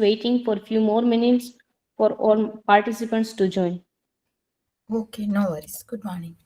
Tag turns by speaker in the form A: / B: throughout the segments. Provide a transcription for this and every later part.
A: waiting for a few more minutes for all participants to join.
B: Okay, no worries. Good morning.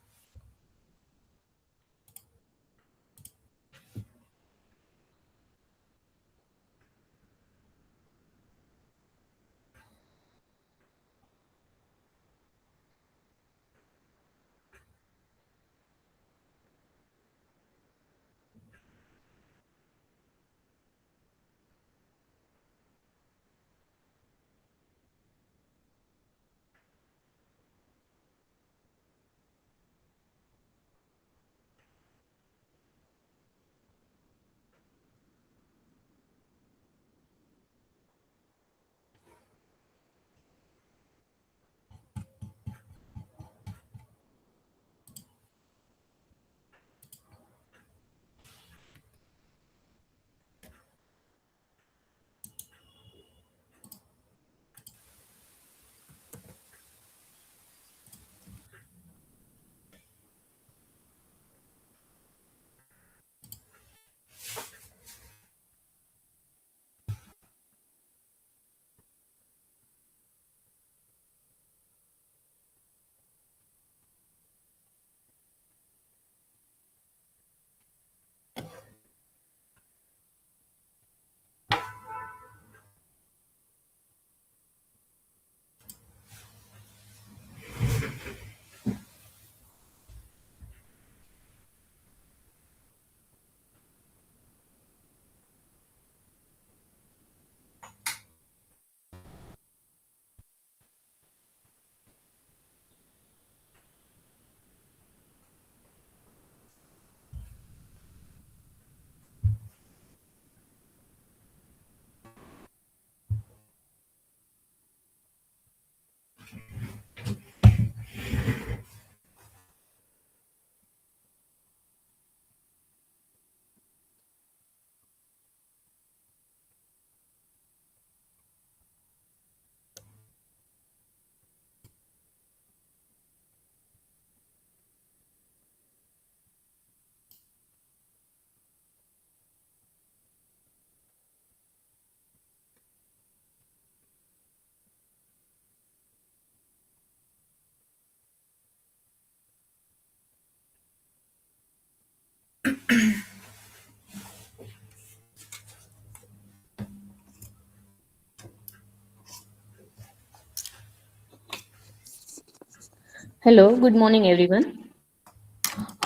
A: Hello, good morning, everyone.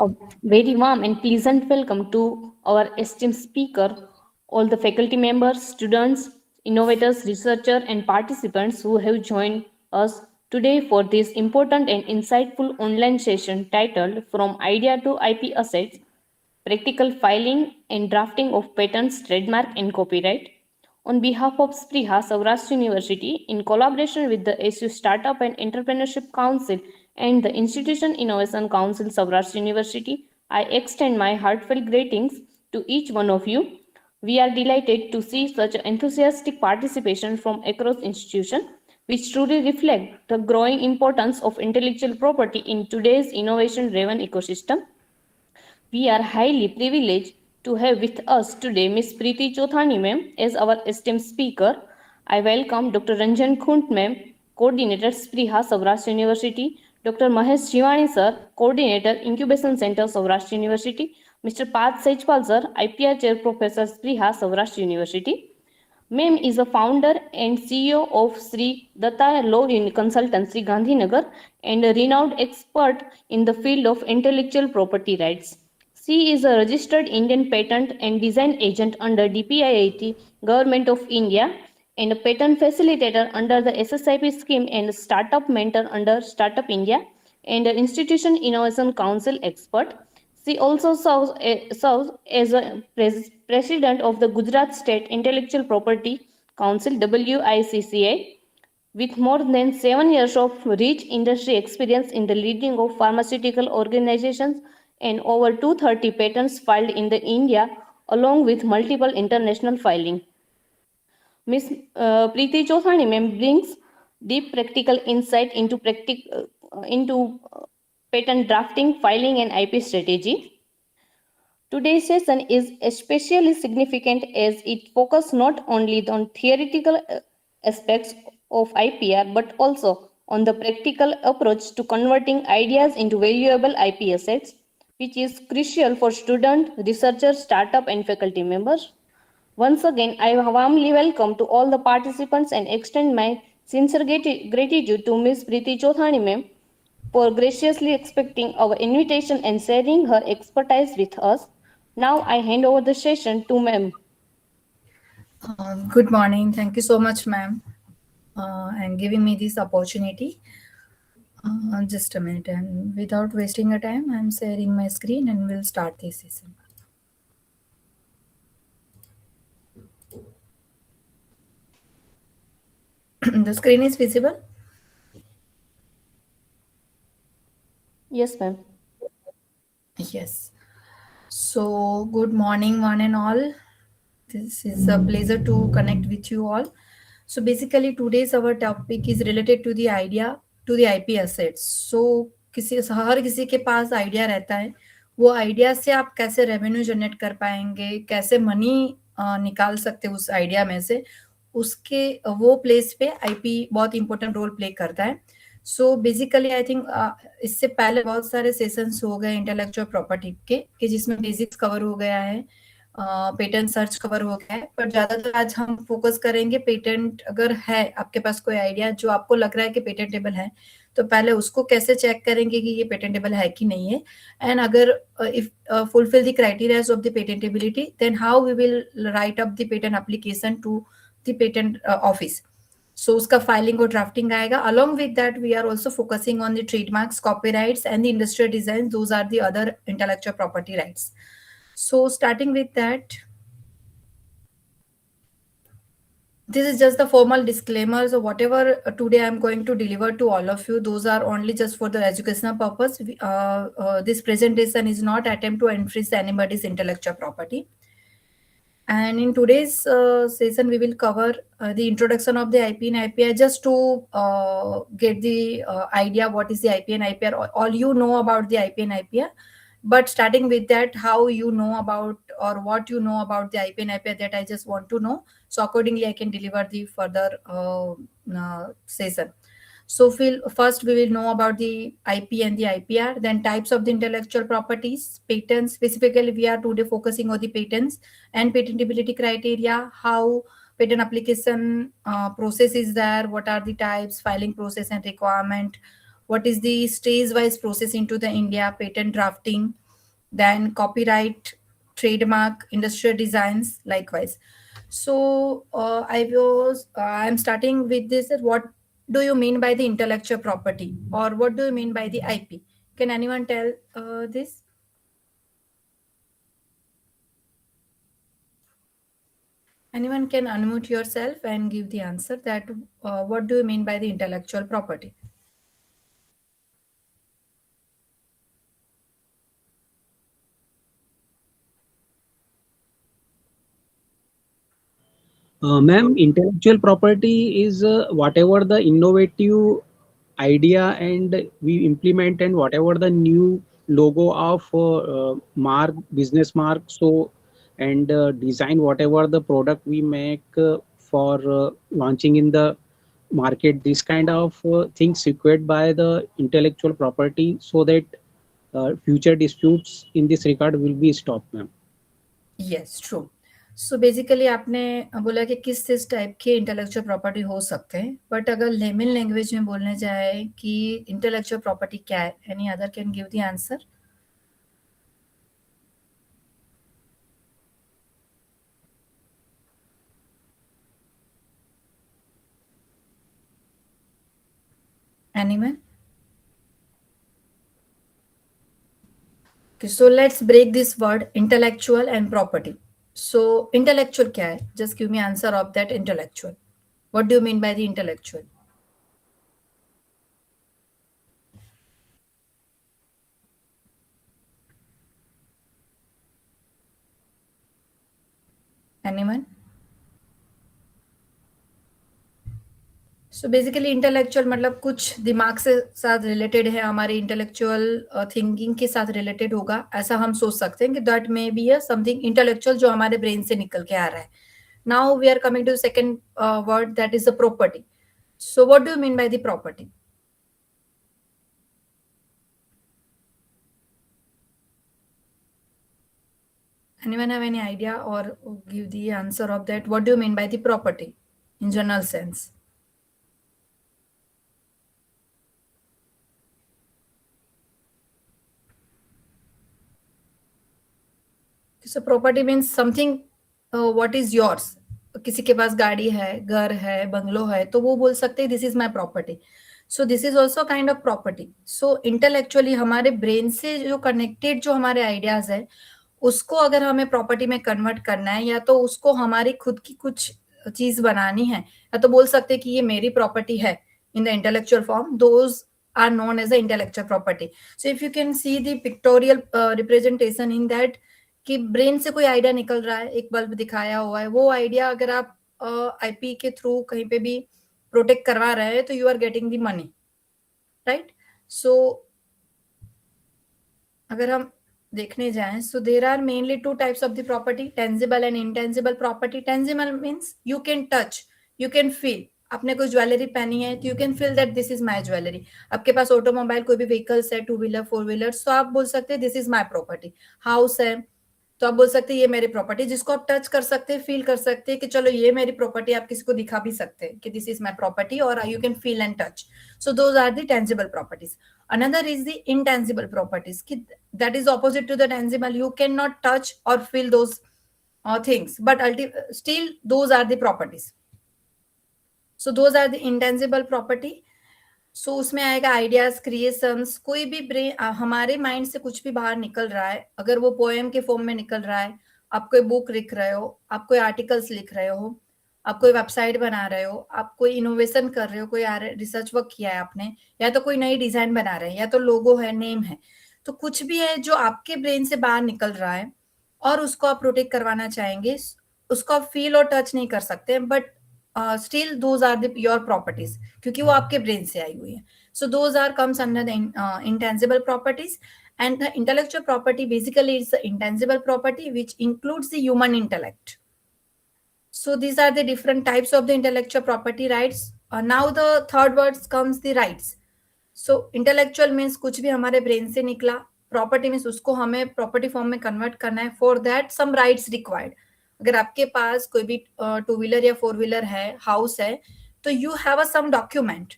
A: A very warm and pleasant welcome to our esteemed speaker, all the faculty members, students, innovators, researchers, and participants who have joined us today for this important and insightful online session titled From Idea to IP Assets: Practical Filing and Drafting of Patents, Trademark, and Copyright. On behalf of Spriha Saurashtra University, in collaboration with the SU Startup and Entrepreneurship Council and the Institution Innovation Council Saurashtra University, I extend my heartfelt greetings to each one of you. We are delighted to see such enthusiastic participation from across institutions, which truly reflect the growing importance of intellectual property in today's innovation-driven ecosystem. We are highly privileged to have with us today Ms. Preeti Chothani ma'am as our esteemed speaker. I welcome Dr. Ranjan Khunt ma'am, Coordinator Spriha Saurashtra University, Dr. Mahesh Shivani sir, Coordinator Incubation Center Saurashtra University, Mr. Path Sejpal sir, IPR Chair Professor Spriha Saurashtra University. Ma'am is a founder and CEO of Sri Datta Law Consultancy Gandhinagar and a renowned expert in the field of intellectual property rights. She is a registered Indian patent and design agent under DPIIT, Government of India, and a patent facilitator under the SSIP scheme and startup mentor under Startup India and an Institution Innovation Council expert. She also serves as a president of the Gujarat State Intellectual Property Council WICCI with more than 7 years of rich industry experience in the leading of pharmaceutical organizations and over 230 patents filed in the India along with multiple international filing. Ms. Preeti Chothani ma'am brings deep practical insight into patent drafting, filing, and IP strategy. Today's session is especially significant as it focuses not only on theoretical aspects of IPR, but also on the practical approach to converting ideas into valuable IP assets, which is crucial for students, researchers, startup, and faculty members. Once again, I warmly welcome to all the participants and extend my sincere gratitude to Ms. Preeti Chothani ma'am for graciously accepting our invitation and sharing her expertise with us. Now I hand over the session to ma'am.
B: Good morning. Thank you so much, ma'am, and giving me this opportunity. Just a minute, and without wasting a time, I'm sharing my screen and we'll start this session. The screen is visible?
A: Yes, ma'am.
B: Yes. So, good morning, one and all. This is a pleasure to connect with you all. So basically today's our topic is related to the idea to the IP assets. So हर किसी के पास idea रहता है, वो idea से आप कैसे revenue generate कर पाएंगे, कैसे मनी निकाल सकते हैं उस आइडिया में से, उसके वो प्लेस पे आईपी बहुत इंपॉर्टेंट रोल प्ले करता है. सो बेसिकली आई थिंक इससे पहले बहुत सारे सेशंस हो गए इंटेलेक्चुअल प्रॉपर्टी के कि जिसमें बेसिक्स कवर हो गया है, पेटेंट सर्च कवर हो गया है, पर ज्यादातर आज हम फोकस करेंगे पेटेंट. अगर है आपके पास कोई आइडिया जो आपको लग रहा है कि पेटेंटेबल है, तो पहले उसको कैसे चेक करेंगे कि ये पेटेंटेबल है कि नहीं है, एंड अगर if fulfil the criterias of the patentability, then how we will write up the patent application to the patent office. So उसका फाइलिंग और ड्राफ्टिंग आएगा. Along with that we are also focusing on the trademarks, copyrights and the industrial design. Those are the other intellectual property rights. So starting with that, this is just the formal disclaimer. So whatever today I'm going to deliver to all of you, those are only just for the educational purpose. This presentation is not attempt to infringe anybody's intellectual property. And in today's session, we will cover the introduction of the IP and IPR, just to get the idea what is the IP and IPR. All you know about the IP and IPR, but starting with that, how you know about or what you know about the IP and IPR, that I just want to know. So accordingly, I can deliver the further session. So first we will know about the IP and the IPR, then types of the intellectual properties, patents. Specifically, we are today focusing on the patents and patentability criteria, how patent application process is there, what are the types, filing process and requirement, what is the stage-wise process into the India patent drafting, then copyright, trademark, industrial designs, likewise. So I'm starting with this. What do you mean by the intellectual property, or what do you mean by the IP? Can anyone tell this? Anyone can unmute yourself and give the answer that what do you mean by the intellectual property?
C: Ma'am, intellectual property is whatever the innovative idea and we implement, and whatever the new logo of mark, business mark, so and design whatever the product we make for launching in the market. This kind of things secured by the intellectual property, so that future disputes in this regard will be stopped, ma'am.
B: Yes, true. So basically आपने बोला कि किस type के intellectual property हो सकते हैं, but अगर lemon language में बोलने जाए कि इंटेलेक्चुअल प्रॉपर्टी क्या है, any other can give the answer? Anyone? Okay, so let's break this word intellectual and property. So intellectual क्या है? Just give me answer of that intellectual. What do you mean by the intellectual? Anyone? So basically intellectual मतलब कुछ दिमाग से साथ related है, हमारे intellectual thinking के साथ रिलेटेड होगा, ऐसा हम सोच सकते हैं कि that may be something intellectual जो हमारे ब्रेन से निकल के आ रहा है. Now we are coming to the second word, that is the property. So what do you mean by the property? Anyone have any idea or give the answer of that? What do you mean by the property in general sense? So property means something what is yours. किसी के पास गाड़ी है, घर है, bungalow है, तो वो बोल सकते हैं this is my property. So this is also kind of property. So intellectually हमारे ब्रेन से जो कनेक्टेड जो हमारे आइडियाज है, उसको अगर हमें प्रॉपर्टी में कन्वर्ट करना है, या तो उसको हमारी खुद की कुछ चीज बनानी है, या तो बोल सकते हैं कि ये मेरी प्रॉपर्टी है in the intellectual form, those are known as the intellectual property. So if you can see the pictorial representation in that, कि ब्रेन से कोई आइडिया निकल रहा है, एक बल्ब दिखाया हुआ है, वो आइडिया अगर आप आईपी के थ्रू कहीं पे भी प्रोटेक्ट करवा रहे हैं, तो you are getting the money, right. So अगर हम देखने जाएं, so there are mainly two types of the property, tangible and intangible property. Tangible means you can touch, you can feel. आपने कोई ज्वेलरी पहनी है, तो you can feel that this is my jewellery. आपके पास ऑटोमोबाइल कोई भी vehicles है, 2 व्हीलर 4 व्हीलर, तो आप बोल सकते हैं this is my property. House है, तो आप बोल सकते हैं ये मेरी प्रॉपर्टी, जिसको आप टच कर सकते हैं, फील कर सकते हैं कि चलो ये मेरी प्रॉपर्टी. आप किसी को दिखा भी सकते हैं कि दिस इज माय प्रॉपर्टी, और you can feel and touch. So those are the tangible properties. Another is the intangible properties, that is opposite to the tangible. You cannot touch or feel those things, but still those are the properties. So those are the intangible property. So उसमें आएगा ideas, creations. कोई भी brain, हमारे mind से कुछ भी बाहर निकल रहा है, अगर वो पोएम के फॉर्म में निकल रहा है, आप कोई बुक लिख रहे हो, आप कोई आर्टिकल्स लिख रहे हो, आप कोई वेबसाइट बना रहे हो, आप कोई इनोवेशन कर रहे हो, कोई रिसर्च वर्क किया है आपने, या तो कोई नई डिजाइन बना रहे हैं, या तो लोगो है, नेम है, तो कुछ भी है जो आपके ब्रेन से बाहर निकल रहा है और उसको आप प्रोटेक्ट करवाना चाहेंगे, उसको आप फील और टच नहीं कर सकते, but still those are your properties, क्योंकि वो आपके ब्रेन से आई हुई है. So those are comes under the intangible properties. And the intellectual property basically is the intangible property which includes the human intellect. So these are the different types of the intellectual property rights. Now the third words comes the rights. So intellectual means कुछ भी हमारे brain से निकला. Property means उसको हमें property form में convert करना है. For that some rights required. अगर आपके पास कोई भी 2 व्हीलर या 4 व्हीलर है, हाउस है, तो you have a some document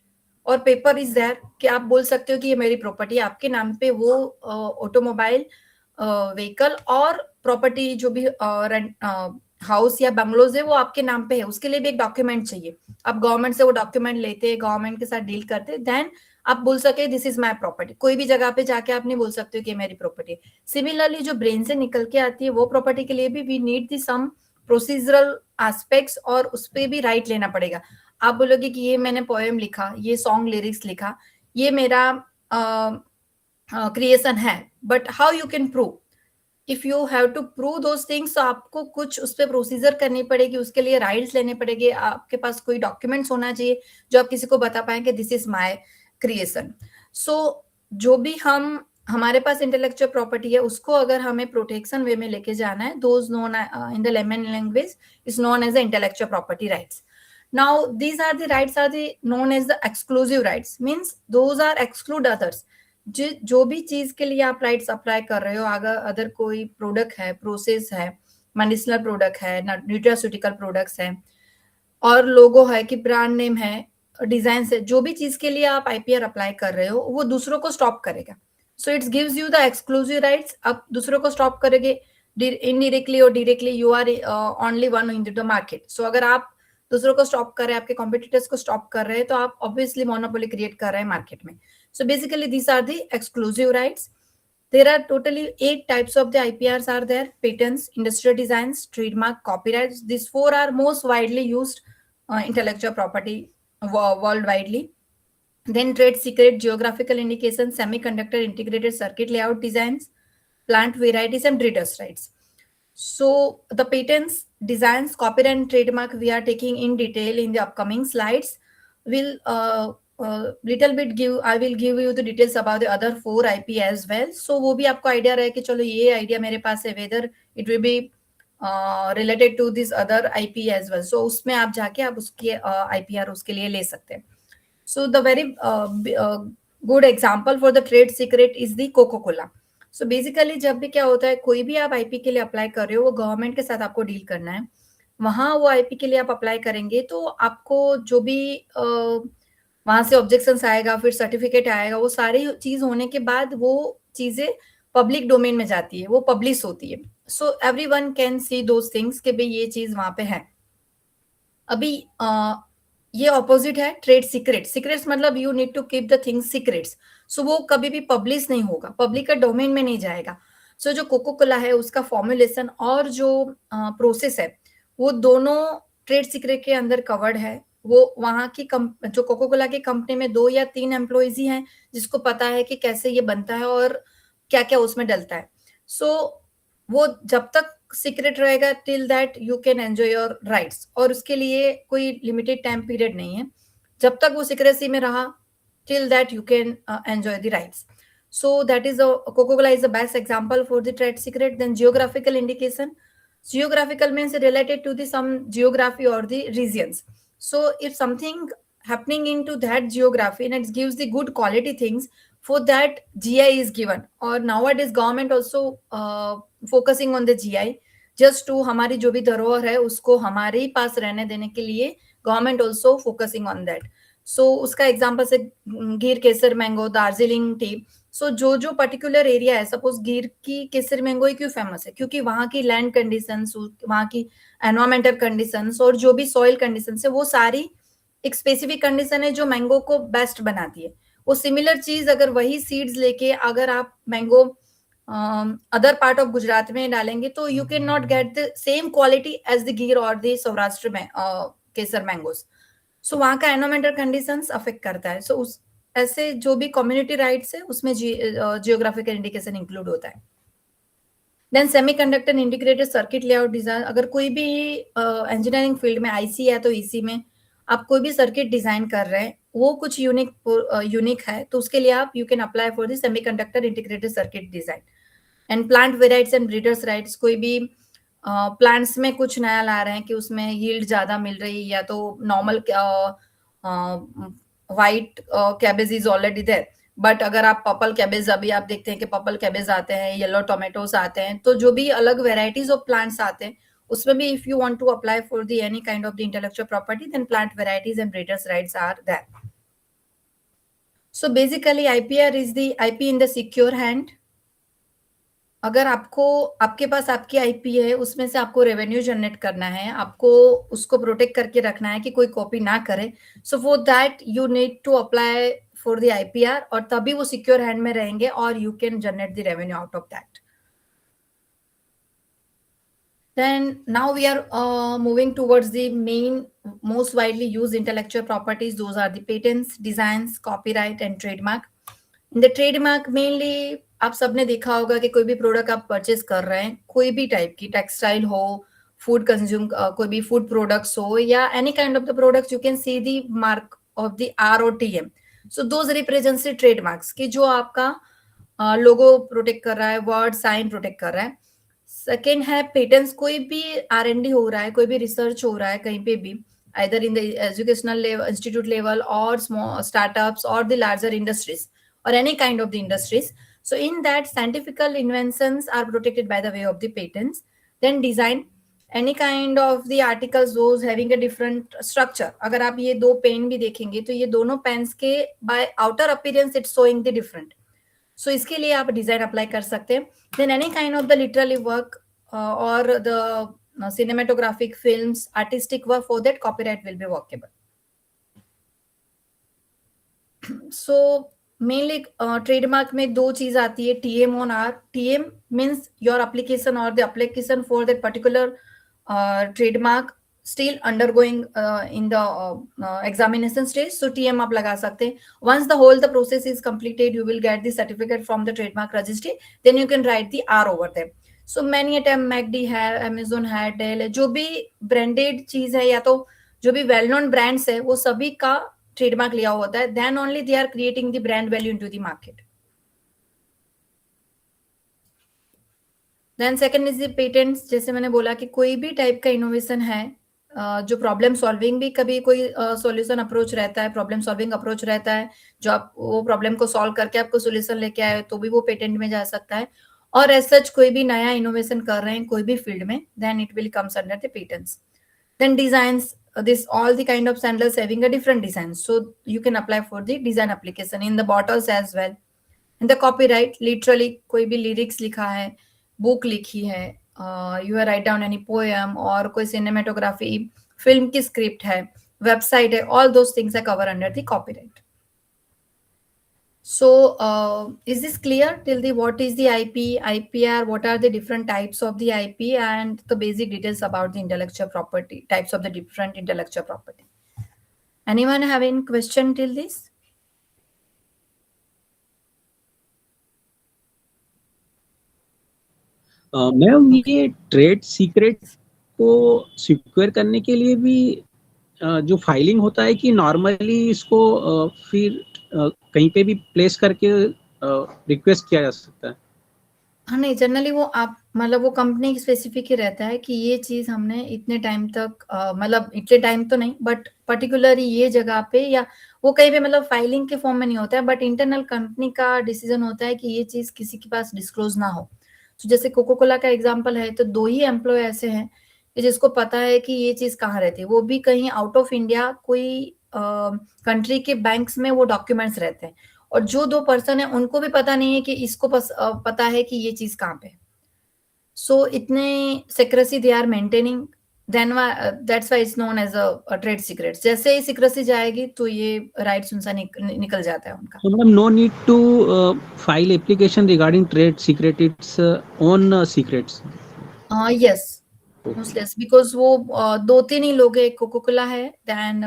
B: और पेपर इज देयर कि आप बोल सकते हो कि ये मेरी प्रॉपर्टी है. आपके नाम पे वो ऑटोमोबाइल, व्हीकल और प्रॉपर्टी जो भी हाउस या बंगलोज है, वो आपके नाम पे है. उसके लिए भी एक डॉक्यूमेंट चाहिए. आप गवर्नमेंट से वो डॉक्यूमेंट लेते हैं, गवर्नमेंट के साथ डील करते हैं, देन आप बोल सके दिस इज माय प्रॉपर्टी. कोई भी जगह पे जाके आप नहीं बोल सकते हो कि मेरी प्रॉपर्टी. सिमिलरली जो ब्रेन से निकल के आती है वो प्रॉपर्टी के लिए भी we need the some procedural aspects, और उस पर भी राइट लेना पड़ेगा. आप बोलोगे कि ये मैंने पोएम लिखा, ये सॉन्ग लिरिक्स लिखा, ये मेरा क्रिएशन है, but how you can prove? If you have to prove those things, तो आपको कुछ उस पर प्रोसीजर करनी पड़ेगी, उसके लिए राइट्स लेने पड़ेंगे. आपके पास कोई डॉक्यूमेंट्स होना चाहिए जो आप किसी को बता पाए कि दिस इज माय क्रिएशन. सो जो भी हमारे पास इंटेलेक्चुअल प्रॉपर्टी है, उसको अगर हमें प्रोटेक्शन वे में लेके जाना है, those known in the layman language is known as the intellectual property rights. Now these are the rights are the known as the exclusive rights. Means those are exclude others. जो भी चीज के लिए आप राइट्स अप्लाई कर रहे हो, अगर कोई प्रोडक्ट है, प्रोसेस है, मेडिसिनल प्रोडक्ट है, न्यूट्रास्यूटिकल प्रोडक्ट्स है, और लोगो है कि ब्रांड नेम है, डिजाइन है, जो भी चीज के लिए आप आईपीआर अप्लाई कर रहे हो, वो दूसरों को स्टॉप करेगा. So it's gives you the exclusive rights. आप दूसरों को स्टॉप करेंगे इनडायरेक्टली और directly, you are only one in the market. So अगर आप दूसरों को स्टॉप कर रहे हैं, आपके कॉम्पिटिटर्स को स्टॉप कर रहे हैं, तो आप ऑब्वियसली मोनोपोली क्रिएट कर रहे हैं मार्केट में. So basically these are the exclusive rights. There are totally 8 types of the IPRs are there: patents, industrial designs, trademark, copyrights. These 4 are most widely used intellectual property worldwide. Then trade secret, geographical indications, semiconductor integrated circuit layout designs, plant varieties, and breeders' rights. So the patents, designs, copyright, and trademark we are taking in detail in the upcoming slides. We'll little bit I will give you the details about the other 4 IP as well. So वो भी आपको idea रहे कि चलो ये idea मेरे पास है, whether it will be related to this other IP as well, so उसमें आप जाके आप उसके आईपीआर उसके लिए ले सकते हैं. So the very good example for the trade secret is the Coca-Cola. So basically जब भी क्या होता है, कोई भी आप आईपी के लिए अप्लाई कर रहे हो, वो गवर्नमेंट के साथ आपको डील करना है. वहां वो आईपी के लिए आप अप्लाई करेंगे तो आपको जो भी वहां से ऑब्जेक्शंस आएगा, फिर सर्टिफिकेट आएगा, वो सारी चीज होने के बाद वो चीजें पब्लिक डोमेन में जाती है, वो पब्लिश होती है. So everyone can see those things कि भाई ये चीज वहां पे है. अभी ये ऑपोजिट है ट्रेड सीक्रेट. सीक्रेट्स मतलब you need to keep the things secrets. So वो कभी भी पब्लिश नहीं होगा, पब्लिक का डोमेन में नहीं जाएगा. सो जो कोको कोला है उसका फॉर्मुलेशन और जो प्रोसेस है वो दोनों ट्रेड सीक्रेट के अंदर कवर्ड है. वो वहां की जो कोको कोला की कंपनी में 2 या 3 एम्प्लॉइज ही हैं जिसको पता है कि कैसे ये बनता है और क्या क्या उसमें डलता है. सो वो जब तक सीक्रेट रहेगा till that you can enjoy your rights, और उसके लिए कोई लिमिटेड टाइम पीरियड नहीं है. जब तक वो सीक्रेसी में रहा till that you can enjoy the rights. So that is Coca Cola is the best example for the trade secret. Then geographical indication. Geographical means related to the some geography or the regions. So if something happening into that geography and it gives the good quality things, for that GI is given. Or nowadays government also focusing on the GI just to हमारी जो भी धरोहर है उसको हमारे ही पास रहने देने के लिए government also focusing on that. So उसका एग्जाम्पल से Gir Kesar mango, Darjeeling tea. So जो जो पर्टिकुलर एरिया है, सपोज गिर की केसर मैंगो ही क्यों फेमस है, क्योंकि वहां की लैंड कंडीशंस, वहां की एनवायरमेंटल कंडीशंस और जो भी सॉइल कंडीशंस है वो सारी एक स्पेसिफिक कंडीशन है जो मैंगो को बेस्ट बनाती है. वो सिमिलर चीज अगर वही सीड्स लेके अगर आप mango other part of Gujarat में डालेंगे तो you can not get the same quality as the Gir और द सौराष्ट्र में केसर मैंगोज. सो वहां का एनवायरमेंटल कंडीशंस अफेक्ट करता है. सो उस ऐसे जो भी कम्युनिटी राइट्स है उसमें जियोग्राफिकल इंडिकेशन इंक्लूड होता है. Then semiconductor integrated circuit layout design. अगर कोई भी इंजीनियरिंग फील्ड में आईसी है तो ईसी में आप कोई भी सर्किट डिजाइन कर रहे हैं, वो कुछ यूनिक है तो उसके लिए आप you can apply for the semiconductor integrated circuit design. And plant varieties and breeders rights. कोई भी प्लांट्स में कुछ नया ला रहे हैं कि उसमें यील्ड ज्यादा मिल रही है, या तो normal white cabbage is already there, but अगर आप पर्पल कैबेज, अभी आप देखते हैं कि पर्पल कैबेज आते हैं, येलो टोमेटोज आते हैं, तो जो भी अलग वेराइटीज ऑफ प्लांट्स आते हैं उसमें भी if you want to apply for the any kind of the intellectual property then plant varieties and breeders rights are there. So basically IPR is the IP in the secure hand. अगर आपके पास आपकी IP है, उसमें से आपको revenue generate करना है, आपको उसको प्रोटेक्ट करके रखना है कि कोई कॉपी ना करे. So for that you need to apply for the IPR, और तभी वो सिक्योर हैंड में रहेंगे और you can generate the revenue out of that. Then now we are moving towards the main most widely used intellectual properties. Those are the patents, designs, copyright and trademark. In the trademark mainly आप सबने देखा होगा कि कोई भी product आप purchase कर रहे हैं, कोई भी टाइप की, टेक्सटाइल हो, फूड कंज्यूम, कोई भी फूड प्रोडक्ट्स हो या any kind of the products, you can see the mark of the R और T M. So those represents the trademarks कि जो आपका लोगो प्रोटेक्ट कर रहा है, वर्ड साइन प्रोटेक्ट कर रहा है. सेकेंड है पेटेंट्स. कोई भी R&D हो रहा है, कोई भी रिसर्च हो रहा है कहीं पे भी, either in the educational level, institute level or small startups or the larger industries or any kind of the industries. So in that scientific inventions are protected by the way of the patents. Then design, any kind of the articles those having a different structure. अगर आप ये दो pen भी देखेंगे तो ये दोनों pens के by outer appearance it's showing the different. So इसके लिए आप डिजाइन अप्लाई कर सकते हैं. Then any kind of the literary work or the cinematographic films, artistic work, for that copyright will be workable. So mainly trademark में दो चीज आती है, TM on R. TM means your application or the application for that particular trademark still undergoing in the examination stage. So TM आप लगा सकते हैं. Once the whole the process is completed, you will get the certificate from the trademark registry. Then you can write the R over them. So many a time MACD है, Amazon है, Dell है, जो भी branded चीज है या तो जो भी वेल नोन ब्रांड्स है वो सभी का ट्रेडमार्क लिया होता है. Then only they are creating the brand value into the market. Then second is the patents, जैसे मैंने बोला कि कोई भी टाइप का इनोवेशन है जो प्रॉब्लम सॉल्विंग भी, कभी कोई सॉल्यूशन अप्रोच रहता है, प्रॉब्लम सॉल्विंग अप्रोच रहता है, जो आप वो प्रॉब्लम को सॉल्व करके आपको सॉल्यूशन लेके आए तो भी वो पेटेंट में जा सकता है। और एज सच कोई भी नया इनोवेशन कर रहे हैं कोई भी फील्ड में, then it will comes under the patents. Then designs, this all the kind of sandals having a different design, so you can apply for the design application in the bottles as well. In the copyright, literally कोई भी lyrics लिखा है, book लिखी है, you are write down any poem, और कोई cinematography film की script है, website है, all those things are covered under the copyright. So is this clear till the what is the IP, IPR, what are the different types of the IP, and the basic details about the intellectual property, types of the different intellectual property? Anyone have any question till this?
C: Ma'am, ये trade secret को secure करने के लिए भी जो filing होता है कि नॉर्मली इसको फिर कहीं पे भी प्लेस करके रिक्वेस्ट किया जा सकता है?
B: हाँ, नहीं, जनरली वो आप मतलब वो कंपनी स्पेसिफिक ही रहता है कि ये चीज हमने इतने टाइम तक मतलब इतने टाइम तो नहीं, बट पर्टिकुलरली ये जगह पे, या वो कहीं पे मतलब फाइलिंग के फॉर्म में नहीं होता है, बट इंटरनल कंपनी का डिसीजन होता है कि ये चीज किसी के पास डिस्क्लोज ना हो। तो जैसे कोको कोला का एग्जाम्पल है, तो 2 ही एम्प्लॉय ऐसे हैं कि जिसको पता है कि ये चीज कहाँ रहती है, वो भी कहीं आउट ऑफ इंडिया कोई कंट्री के बैंक्स में वो डॉक्यूमेंट्स रहते हैं, और जो 2 पर्सन है उनको भी पता नहीं है कि इसको पता है कि ये चीज कहाँ पे। सो इतने secrecy they are maintaining, then that's why it's known as a trade secrets. जैसे ही सिक्रेसी जाएगी तो ये राइट्स उनसे निकल जाता है उनका।
C: So, madam, no need to file application regarding trade secret. It's own secrets.
B: Yes, useless, because वो 2-3 ही लोग है, कोको कोला है, देन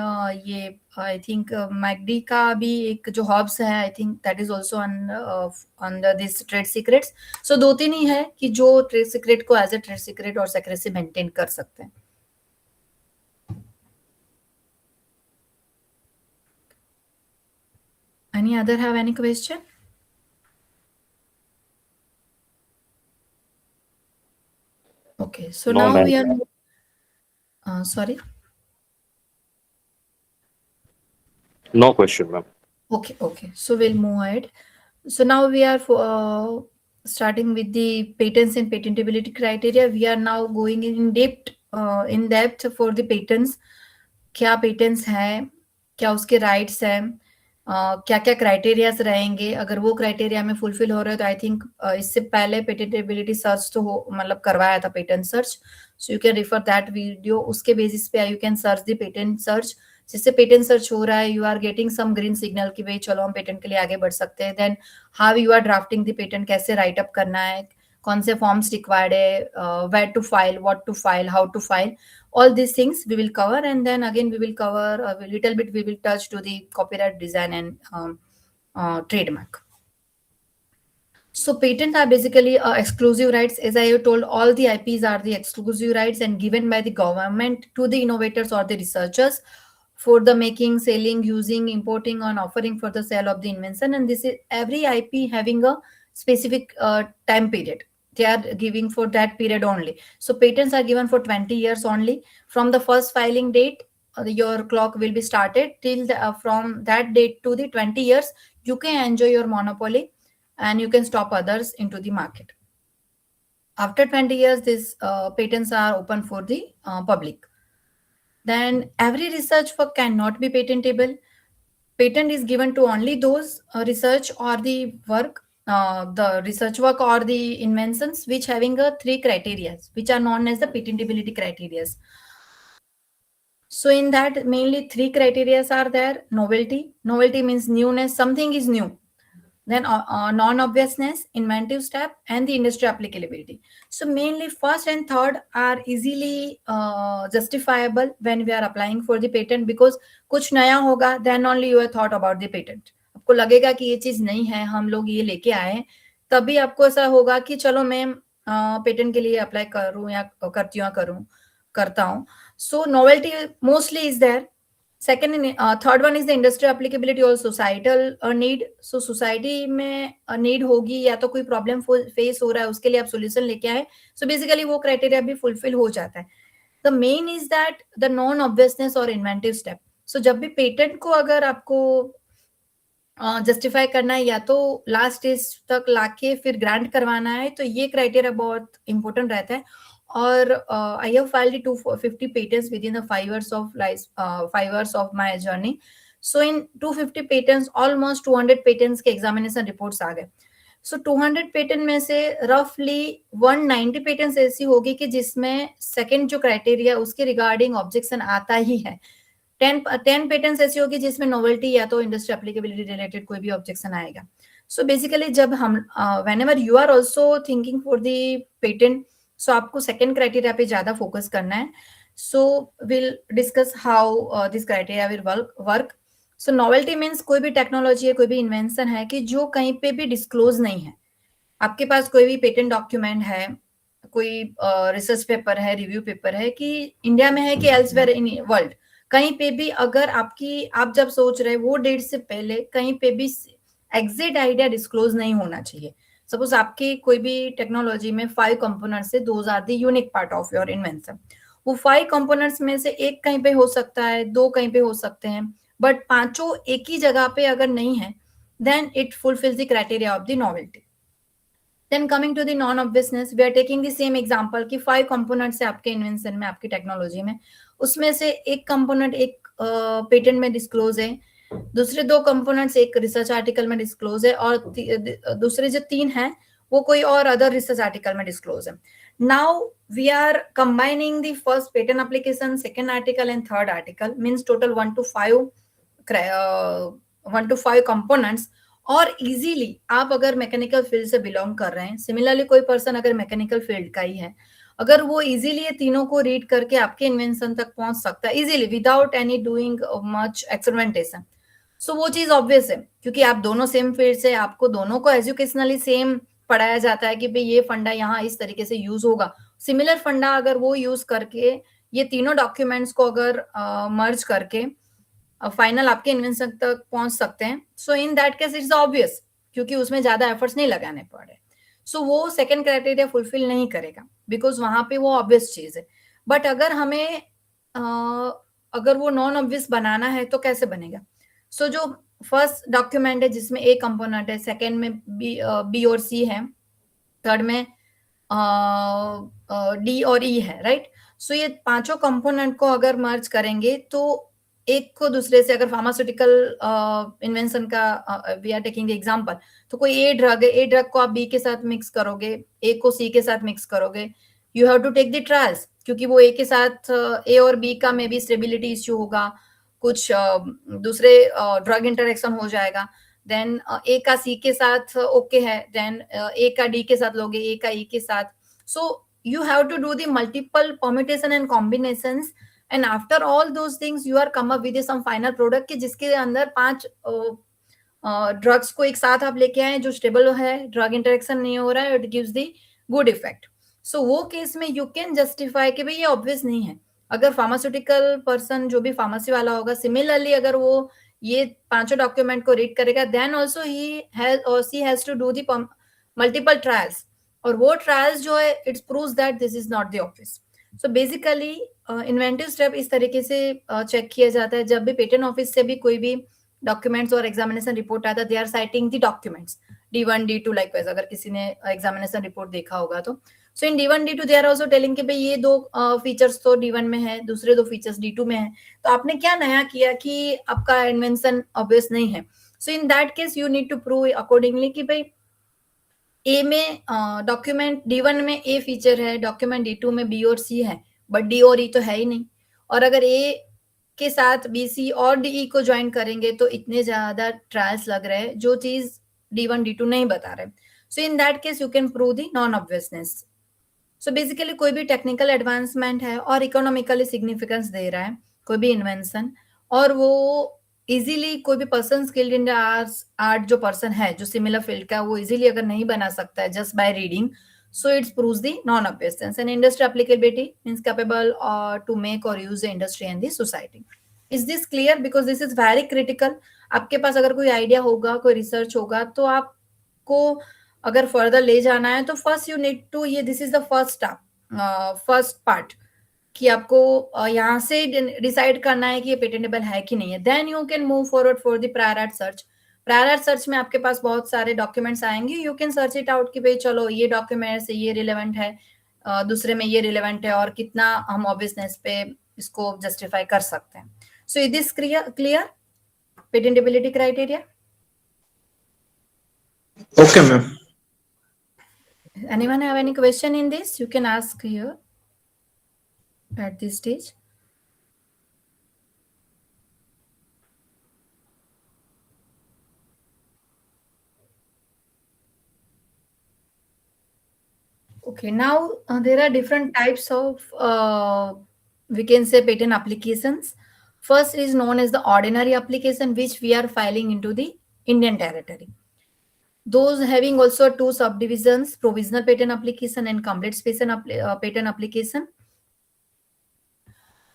B: ये आई थिंक मैकडी का भी एक जो हॉब्स है, I think that is also under this trade secrets. So 2-3 ही है कि जो ट्रेड सीक्रेट को एज ए ट्रेड सीक्रेट और सेक्रेसी मेंटेन कर सकते हैं। Any other have any question? Okay, so
D: No,
B: now
D: ma'am.
B: we are sorry.
D: No question, ma'am.
B: Okay. So we'll move ahead. So now we are starting with the patents and patentability criteria. We are now going in depth for the patents. क्या patents हैं, क्या उसके rights हैं, क्या क्या criterias रहेंगे, अगर वो क्राइटेरिया में फुलफिल हो रहे हो तो आई थिंक इससे पहले पेटेंटेबिलिटी सर्च तो मतलब करवाया था patent search, so you can refer that video. उसके बेसिस पे you can search the patent search, जिससे पेटेंट सर्च हो रहा है, you are getting some green signal कि भाई चलो हम पेटेंट के लिए आगे बढ़ सकते हैं। Then how you are drafting the patent, कैसे राइट अप करना है, कौन से फॉर्म्स रिक्वायर्ड है, where to file, what to file, how to file, all these things we will cover, and then again we will cover a little bit, we will touch to the copyright, design, and trademark. So patent are basically exclusive rights. As I have told, all the IPs are the exclusive rights and given by the government to the innovators or the researchers for the making, selling, using, importing, and offering for the sale of the invention. And this is every IP having a specific time period. They are giving for that period only. So patents are given for 20 years only. From the first filing date, your clock will be started till from that date to the 20 years, you can enjoy your monopoly and you can stop others into the market. After 20 years, these patents are open for the public. Then every research work cannot be patentable. Patent is given to only those research or the work, the research work or the inventions which having a 3 criteria, which are known as the patentability criteria. So in that mainly 3 criteria are there. Novelty means newness, something is new. Then non-obviousness, inventive step, and the industry applicability. So mainly first and third are easily justifiable when we are applying for the patent, because कुछ नया होगा, then only you have thought about the patent. आपको लगेगा कि ये चीज नहीं है, हम लोग ये लेके आए, तभी आपको ऐसा होगा कि चलो मैं पेटेंट के लिए अप्लाई करूं या करती हूँ करता हूँ. So novelty mostly is there. Second third one is the industry applicability और सोसाइटल नीड. सो सोसाइटी में नीड होगी या तो कोई प्रॉब्लम फेस हो रहा है, उसके लिए आप सोल्यूशन लेके आए. सो बेसिकली वो क्राइटेरिया भी फुलफिल हो जाता है. The main is that the non obviousness और इन्वेंटिव स्टेप. सो जब भी पेटेंट को अगर आपको जस्टिफाई करना है या तो लास्ट स्टेज तक लाके फिर ग्रांट करवाना है, तो ये क्राइटेरिया बहुत इंपॉर्टेंट रहता है. और आई have filed 250 patents within the 5 years of life, 5 years of my journey. So in 250 patents, almost 200 patents के examination reports आ गए. So 200 पेटेंट में से रफली 190 पेटेंट्स ऐसी होगी कि जिसमें सेकंड जो क्राइटेरिया उसके रिगार्डिंग ऑब्जेक्शन आता ही है. 10 पेटेंट्स ऐसी होगी जिसमें नोवेल्टी या तो इंडस्ट्री एप्लीकेबिलिटी रिलेटेड कोई भी ऑब्जेक्शन आएगा. सो बेसिकली जब हम whenever you are also thinking for the patent, so आपको सेकंड क्राइटेरिया पे ज्यादा फोकस करना है. So will discuss how this criteria will work. So novelty means कोई भी टेक्नोलॉजी है, कोई भी इन्वेंशन है कि जो कहीं पे भी डिस्क्लोज नहीं है. आपके पास कोई भी पेटेंट डॉक्यूमेंट है, कोई रिसर्च पेपर है, रिव्यू पेपर है, कि इंडिया में है कि एल्सवेयर इन वर्ल्ड, कहीं पे भी अगर आप जब सोच रहे वो डेट से पहले कहीं पे भी एग्जैक्ट आइडिया डिस्क्लोज नहीं होना चाहिए. सपोज आपकी कोई भी टेक्नोलॉजी में 5 कंपोनेंट्स से those are the unique part of your invention. वो 5 कंपोनेंट्स में से एक कहीं पे हो सकता है, 2 कहीं पे हो सकते हैं, बट पांचों एक ही जगह पे अगर नहीं है, then it fulfills the criteria of the novelty. Then coming to the non-obviousness, we are taking the same example कि 5 components है आपके इन्वेंशन में, आपकी टेक्नोलॉजी में, उसमें से एक कंपोनेंट एक पेटेंट में डिस्क्लोज है, दूसरे 2 कंपोनेंट्स एक रिसर्च आर्टिकल में डिस्क्लोज है, और दूसरे जो 3 हैं वो कोई और अदर रिसर्च आर्टिकल में डिस्क्लोज है. Now we are combining the first patent application, second article and third article, means total 1 to 5 components. और इजीली आप अगर मैकेनिकल फील्ड से बिलोंग कर रहे हैं, सिमिलरली कोई पर्सन अगर मैकेनिकल फील्ड का ही है, अगर वो इजीली ये तीनों को रीड करके आपके इन्वेंशन तक पहुंच सकता है easily without any doing much experimentation. So वो चीज ऑब्वियस है क्योंकि आप दोनों सेम फील्ड से, आपको दोनों को एजुकेशनली सेम पढ़ाया जाता है कि भाई ये फंडा यहाँ इस तरीके से यूज होगा. सिमिलर फंडा अगर वो यूज करके ये तीनों डॉक्यूमेंट्स को अगर मर्ज करके फाइनल आपके इन्वेंशन तक पहुंच सकते हैं, so in that case it's obvious क्योंकि उसमें ज्यादा एफर्ट्स नहीं लगाने पड़े. सो वो सेकंड क्राइटेरिया फुलफिल नहीं करेगा बिकॉज वहां पे वो ऑब्वियस चीज है. बट अगर हमें अगर वो नॉन ऑब्वियस बनाना है तो कैसे बनेगा? सो जो फर्स्ट डॉक्यूमेंट है जिसमें ए कंपोनेंट है, सेकेंड में बी और सी है, थर्ड में डी और ई है, राइट? सो ये पांचों कंपोनेंट को अगर मर्ज करेंगे तो एक को दूसरे से, अगर फार्मास्यूटिकल इन्वेंशन का we are taking the example, तो कोई ए ड्रग है, ए ड्रग को आप बी के साथ मिक्स करोगे, ए को सी के साथ मिक्स करोगे, you have to take the trials क्योंकि वो ए के साथ ए और बी का मे बी स्टेबिलिटी इश्यू होगा, कुछ दूसरे ड्रग इंटरेक्शन हो जाएगा. देन ए का सी के साथ ओके है, देन ए का डी के साथ लोगे, ए का ई के साथ. So you have to do the multiple permutation and combinations, and after all those things you are come up with some final product कि जिसके अंदर 5 ड्रग्स को एक साथ आप लेके आए जो स्टेबल है, ड्रग इंटरेक्शन नहीं हो रहा है, it gives the good effect. So वो केस में यू कैन जस्टिफाई कि भाई ये ऑब्वियस नहीं है. अगर फार्मास्यूटिकल पर्सन जो भी फार्मेसी वाला होगा, सिमिलरली अगर वो ये पांचों डॉक्यूमेंट को रीड करेगा, देन ऑल्सो ही हैज और she has to do the multiple trials, और वो ट्रायल्स जो है it's proves that this is not the obvious. So basically inventive step इस तरीके से चेक किया जाता है. जब भी पेटेंट ऑफिस से भी कोई भी डॉक्यूमेंट्स और एग्जामिनेशन रिपोर्ट आता है, they are citing the documents D1 D2 likewise. अगर किसी ने एग्जामिनेशन रिपोर्ट देखा होगा तो so in D1 D2 they are also telling कि भाई ये 2 फीचर्स तो D1 में है, दूसरे 2 फीचर्स D2 में है, तो आपने क्या नया किया कि आपका इन्वेंशन ऑब्वियस नहीं है. So in that case you need to prove accordingly कि भाई ए में डॉक्यूमेंट D1 में ए फीचर है, डॉक्यूमेंट D2 में बी और सी है, बट डी और ई तो है ही नहीं. और अगर ए के साथ बी, सी और डी, ई को ज्वाइन करेंगे तो इतने ज्यादा ट्रायल्स लग रहे हैं जो चीज D1 D2 नहीं बता रहे. So in that case you can prove the non obviousness. So basically कोई भी टेक्निकल एडवांसमेंट है और इकोनॉमिकली सिग्निफिकेंस दे रहा है कोई भी इन्वेंशन, और वो इजीली कोई भी person skilled in the art जो पर्सन है जो सिमिलर फील्ड का, वो इजीली अगर नहीं बना सकता है just by reading, so it proves the non-obviousness. And industry applicability means capable to make or use the industry and the society. Is this clear? Because this is very critical. आपके पास अगर कोई idea होगा, कोई research होगा, तो आपको अगर further ले जाना है तो फर्स्ट यू नीड टू, ये this is the first step, first part, कि आपको यहाँ से डिसाइड करना है कि ये पेटेंटेबल है कि नहीं है. Then you can move forward for the prior art search. Prior art search में आपके पास बहुत सारे डॉक्यूमेंट्स आएंगे. You can search it out कि भाई चलो ये डॉक्यूमेंट से ये रिलेवेंट है, दूसरे में ये रिलेवेंट है, और कितना हम ऑब्वियसनेस पे इसको जस्टिफाई कर सकते हैं. So is this clear? Patentability criteria.
E: Okay, ma'am.
B: Anyone have any question in this? You can ask here at this stage. Okay, now there are different types of we can say patent applications. First is known as the ordinary application, which we are filing into the Indian territory. Those having also two subdivisions: provisional patent application and complete patent application.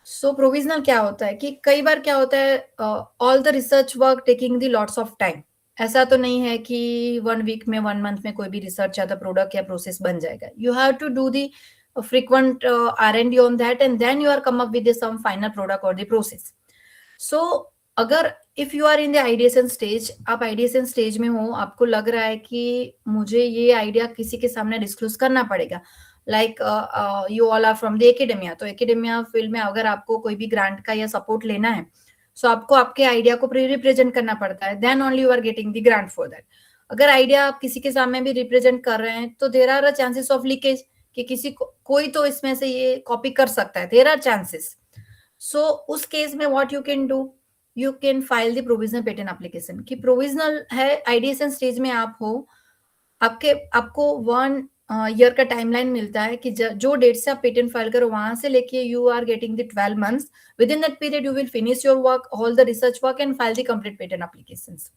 B: So provisional क्या होता है कि कई बार क्या होता है, all the research work taking the lots of time. ऐसा तो नहीं है कि 1 वीक में 1 मंथ में कोई भी रिसर्च या तो प्रोडक्ट या प्रोसेस बन जाएगा. You have to do the frequent R&D on that, and then you are come up with some final product or the process. So अगर if you are in the ideation stage, आप ideation stage में हो, आपको लग रहा है कि मुझे ये आइडिया किसी के सामने डिस्क्लोज करना पड़ेगा, like you all are from the academia. तो एकेडेमिया फील्ड में अगर आपको कोई भी ग्रांट का या सपोर्ट लेना है, सो आपको आपके आइडिया को रिप्रेजेंट करना पड़ता है. Then only you are getting the grant for that. अगर आइडिया आप किसी के सामने भी रिप्रेजेंट कर रहे हैं तो there are chances of leakage, कि किसी को कोई तो इसमें से ये कॉपी कर सकता है. देर आर चांसेस. सो उस केस में what you can do, you can file the provisional patent application. कि प्रोविजनल है, आइडिएशन स्टेज में आप हो, आपको 1 ईयर का टाइमलाइन मिलता है कि जो डेट से आप पेटेंट फाइल करो वहां से लेके you are getting the 12 months. Within that period you will finish your work, all the research work, and file the complete patent applications.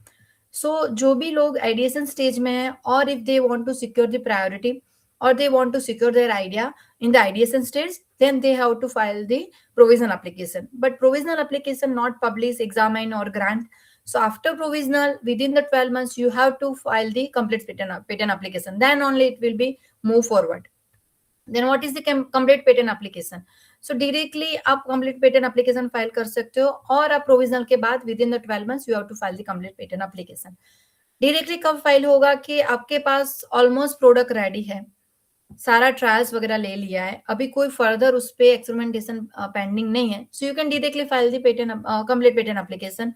B: So जो भी लोग आइडिएशन स्टेज में है, और if they want to secure the priority or they want to secure their idea in the ideation stage, then they have to file the provisional application. But provisional application not publish, examine or grant. So after provisional, within the 12 months, you have to file the complete patent application. Then only it will be move forward. Then what is the complete patent application? So directly आप complete patent application file कर सकते हो, और आप provisional के बाद within the 12 months you have to file the complete patent application. Directly कब file होगा कि आपके पास ऑलमोस्ट प्रोडक्ट रेडी है, सारा ट्रायल्स वगैरह ले लिया है, अभी कोई फर्दर उस पे एक्सपेरिमेंटेशन पेंडिंग नहीं है. So you can directly file the patent complete patent application.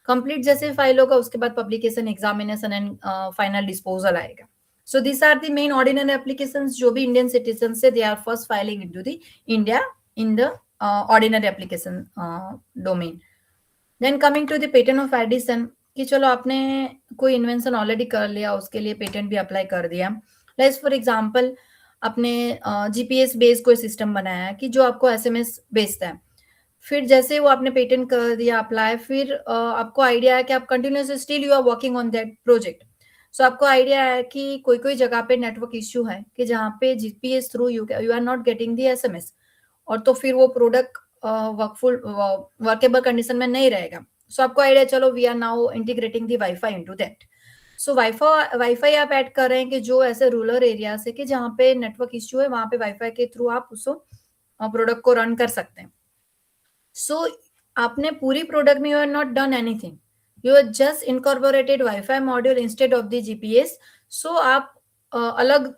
B: Complete जैसे फाइल होगा उसके बाद publication, examination and final disposal आएगा. So this are the main ordinary applications जो भी इंडियन सिटीजन से they are first filing into the India in the ordinary application domain. Then coming to the patent of addition, कि चलो आपने कोई invention already कर लिया, उसके लिए पेटेंट भी अप्लाई कर दिया. लेट्स फॉर एग्जांपल आपने जीपीएस बेस्ड कोई सिस्टम बनाया है कि जो आपको एसएमएस भेजता है. फिर जैसे वो आपने पेटेंट कर दिया अप्लाई, फिर आपको आइडिया है कि आप continuously still you are working on that project. So आपको आइडिया है कि कोई जगह पे नेटवर्क इश्यू है कि जहाँ पे GPS through you are not getting the SMS, और तो फिर वो प्रोडक्ट वर्केबल कंडीशन में नहीं रहेगा. सो आपको आइडिया, चलो we are now integrating the WiFi into that. So WiFi आप ऐड कर रहे हैं कि जो ऐसे रूरल एरिया से कि जहाँ पे नेटवर्क इश्यू है, वहां पे वाईफाई के थ्रू आप उसको प्रोडक्ट को रन कर सकते हैं. सो आपने पूरी प्रोडक्ट में you are not done anything, you are just incorporated WiFi module instead of the GPS. So आप अलग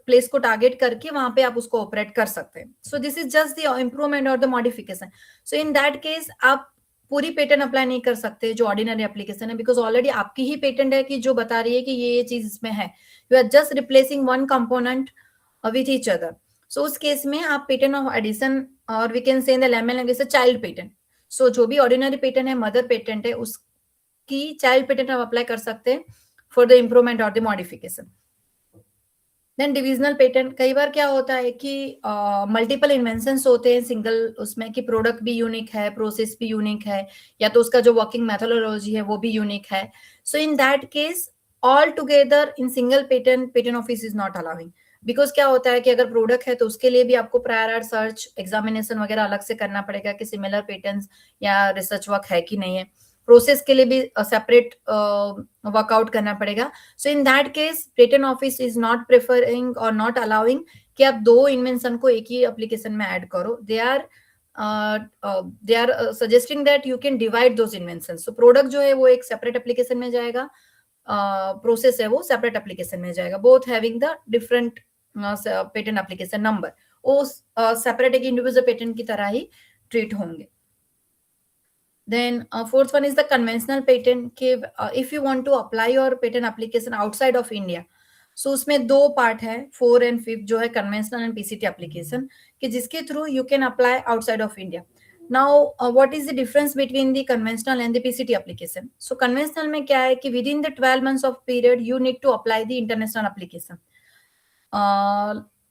B: प्लेस को टारगेट करके वहां पे आप उसको ऑपरेट कर सकते हैं. So this is just the improvement और the modification. So in that case आप पूरी पेटेंट अप्लाई नहीं कर सकते जो ऑर्डिनरी एप्लीकेशन है, बिकॉज ऑलरेडी आपकी ही पेटेंट है कि जो बता रही है कि ये चीज इसमें है. You are just replacing one component with each other. So उस केस में आप पेटेंट ऑफ एडिशन, और we can say in the layman language child patent. So जो भी ऑर्डिनरी पेटेंट है, मदर पेटेंट है, उसकी चाइल्ड पेटेंट आप अप्लाई कर सकते हैं फॉर द इम्प्रूवमेंट और the modification. Then divisional patent, कई बार क्या होता है कि मल्टीपल इन्वेंशंस होते हैं सिंगल उसमें, कि प्रोडक्ट भी यूनिक है, प्रोसेस भी यूनिक है, या तो उसका जो वर्किंग मेथोडोलॉजी है वो भी यूनिक है. So in that case all together in single patent office is not allowing. Because क्या होता है कि अगर प्रोडक्ट है तो उसके लिए भी आपको प्रायर आर्ट सर्च एग्जामिनेशन वगैरह अलग से करना पड़ेगा कि सिमिलर पेटेंट्स या रिसर्च वर्क है कि नहीं है, प्रोसेस के लिए भी सेपरेट वर्कआउट करना पड़ेगा. So in that case patent office is not preferring और नॉट अलाउइंग कि आप दो इन्वेंशन को एक ही एप्लीकेशन में ऐड करो. They are suggesting that you can divide those invention. So product जो है वो एक सेपरेट एप्लीकेशन में जाएगा, प्रोसेस है वो सेपरेट एप्लीकेशन में जाएगा, both having the different patent application number. वो सेपरेट एक इंडिविजुअल पेटेंट की तरह ही ट्रीट होंगे. Then fourth one is the conventional patent. If you want to apply your patent application outside of India, so उसमें दो part है, 4 and 5 जो है conventional and PCT application, कि जिसके through you can apply outside of India. Now what is the difference between the conventional and the PCT application? So conventional में क्या है कि within the 12 months of period you need to apply the international application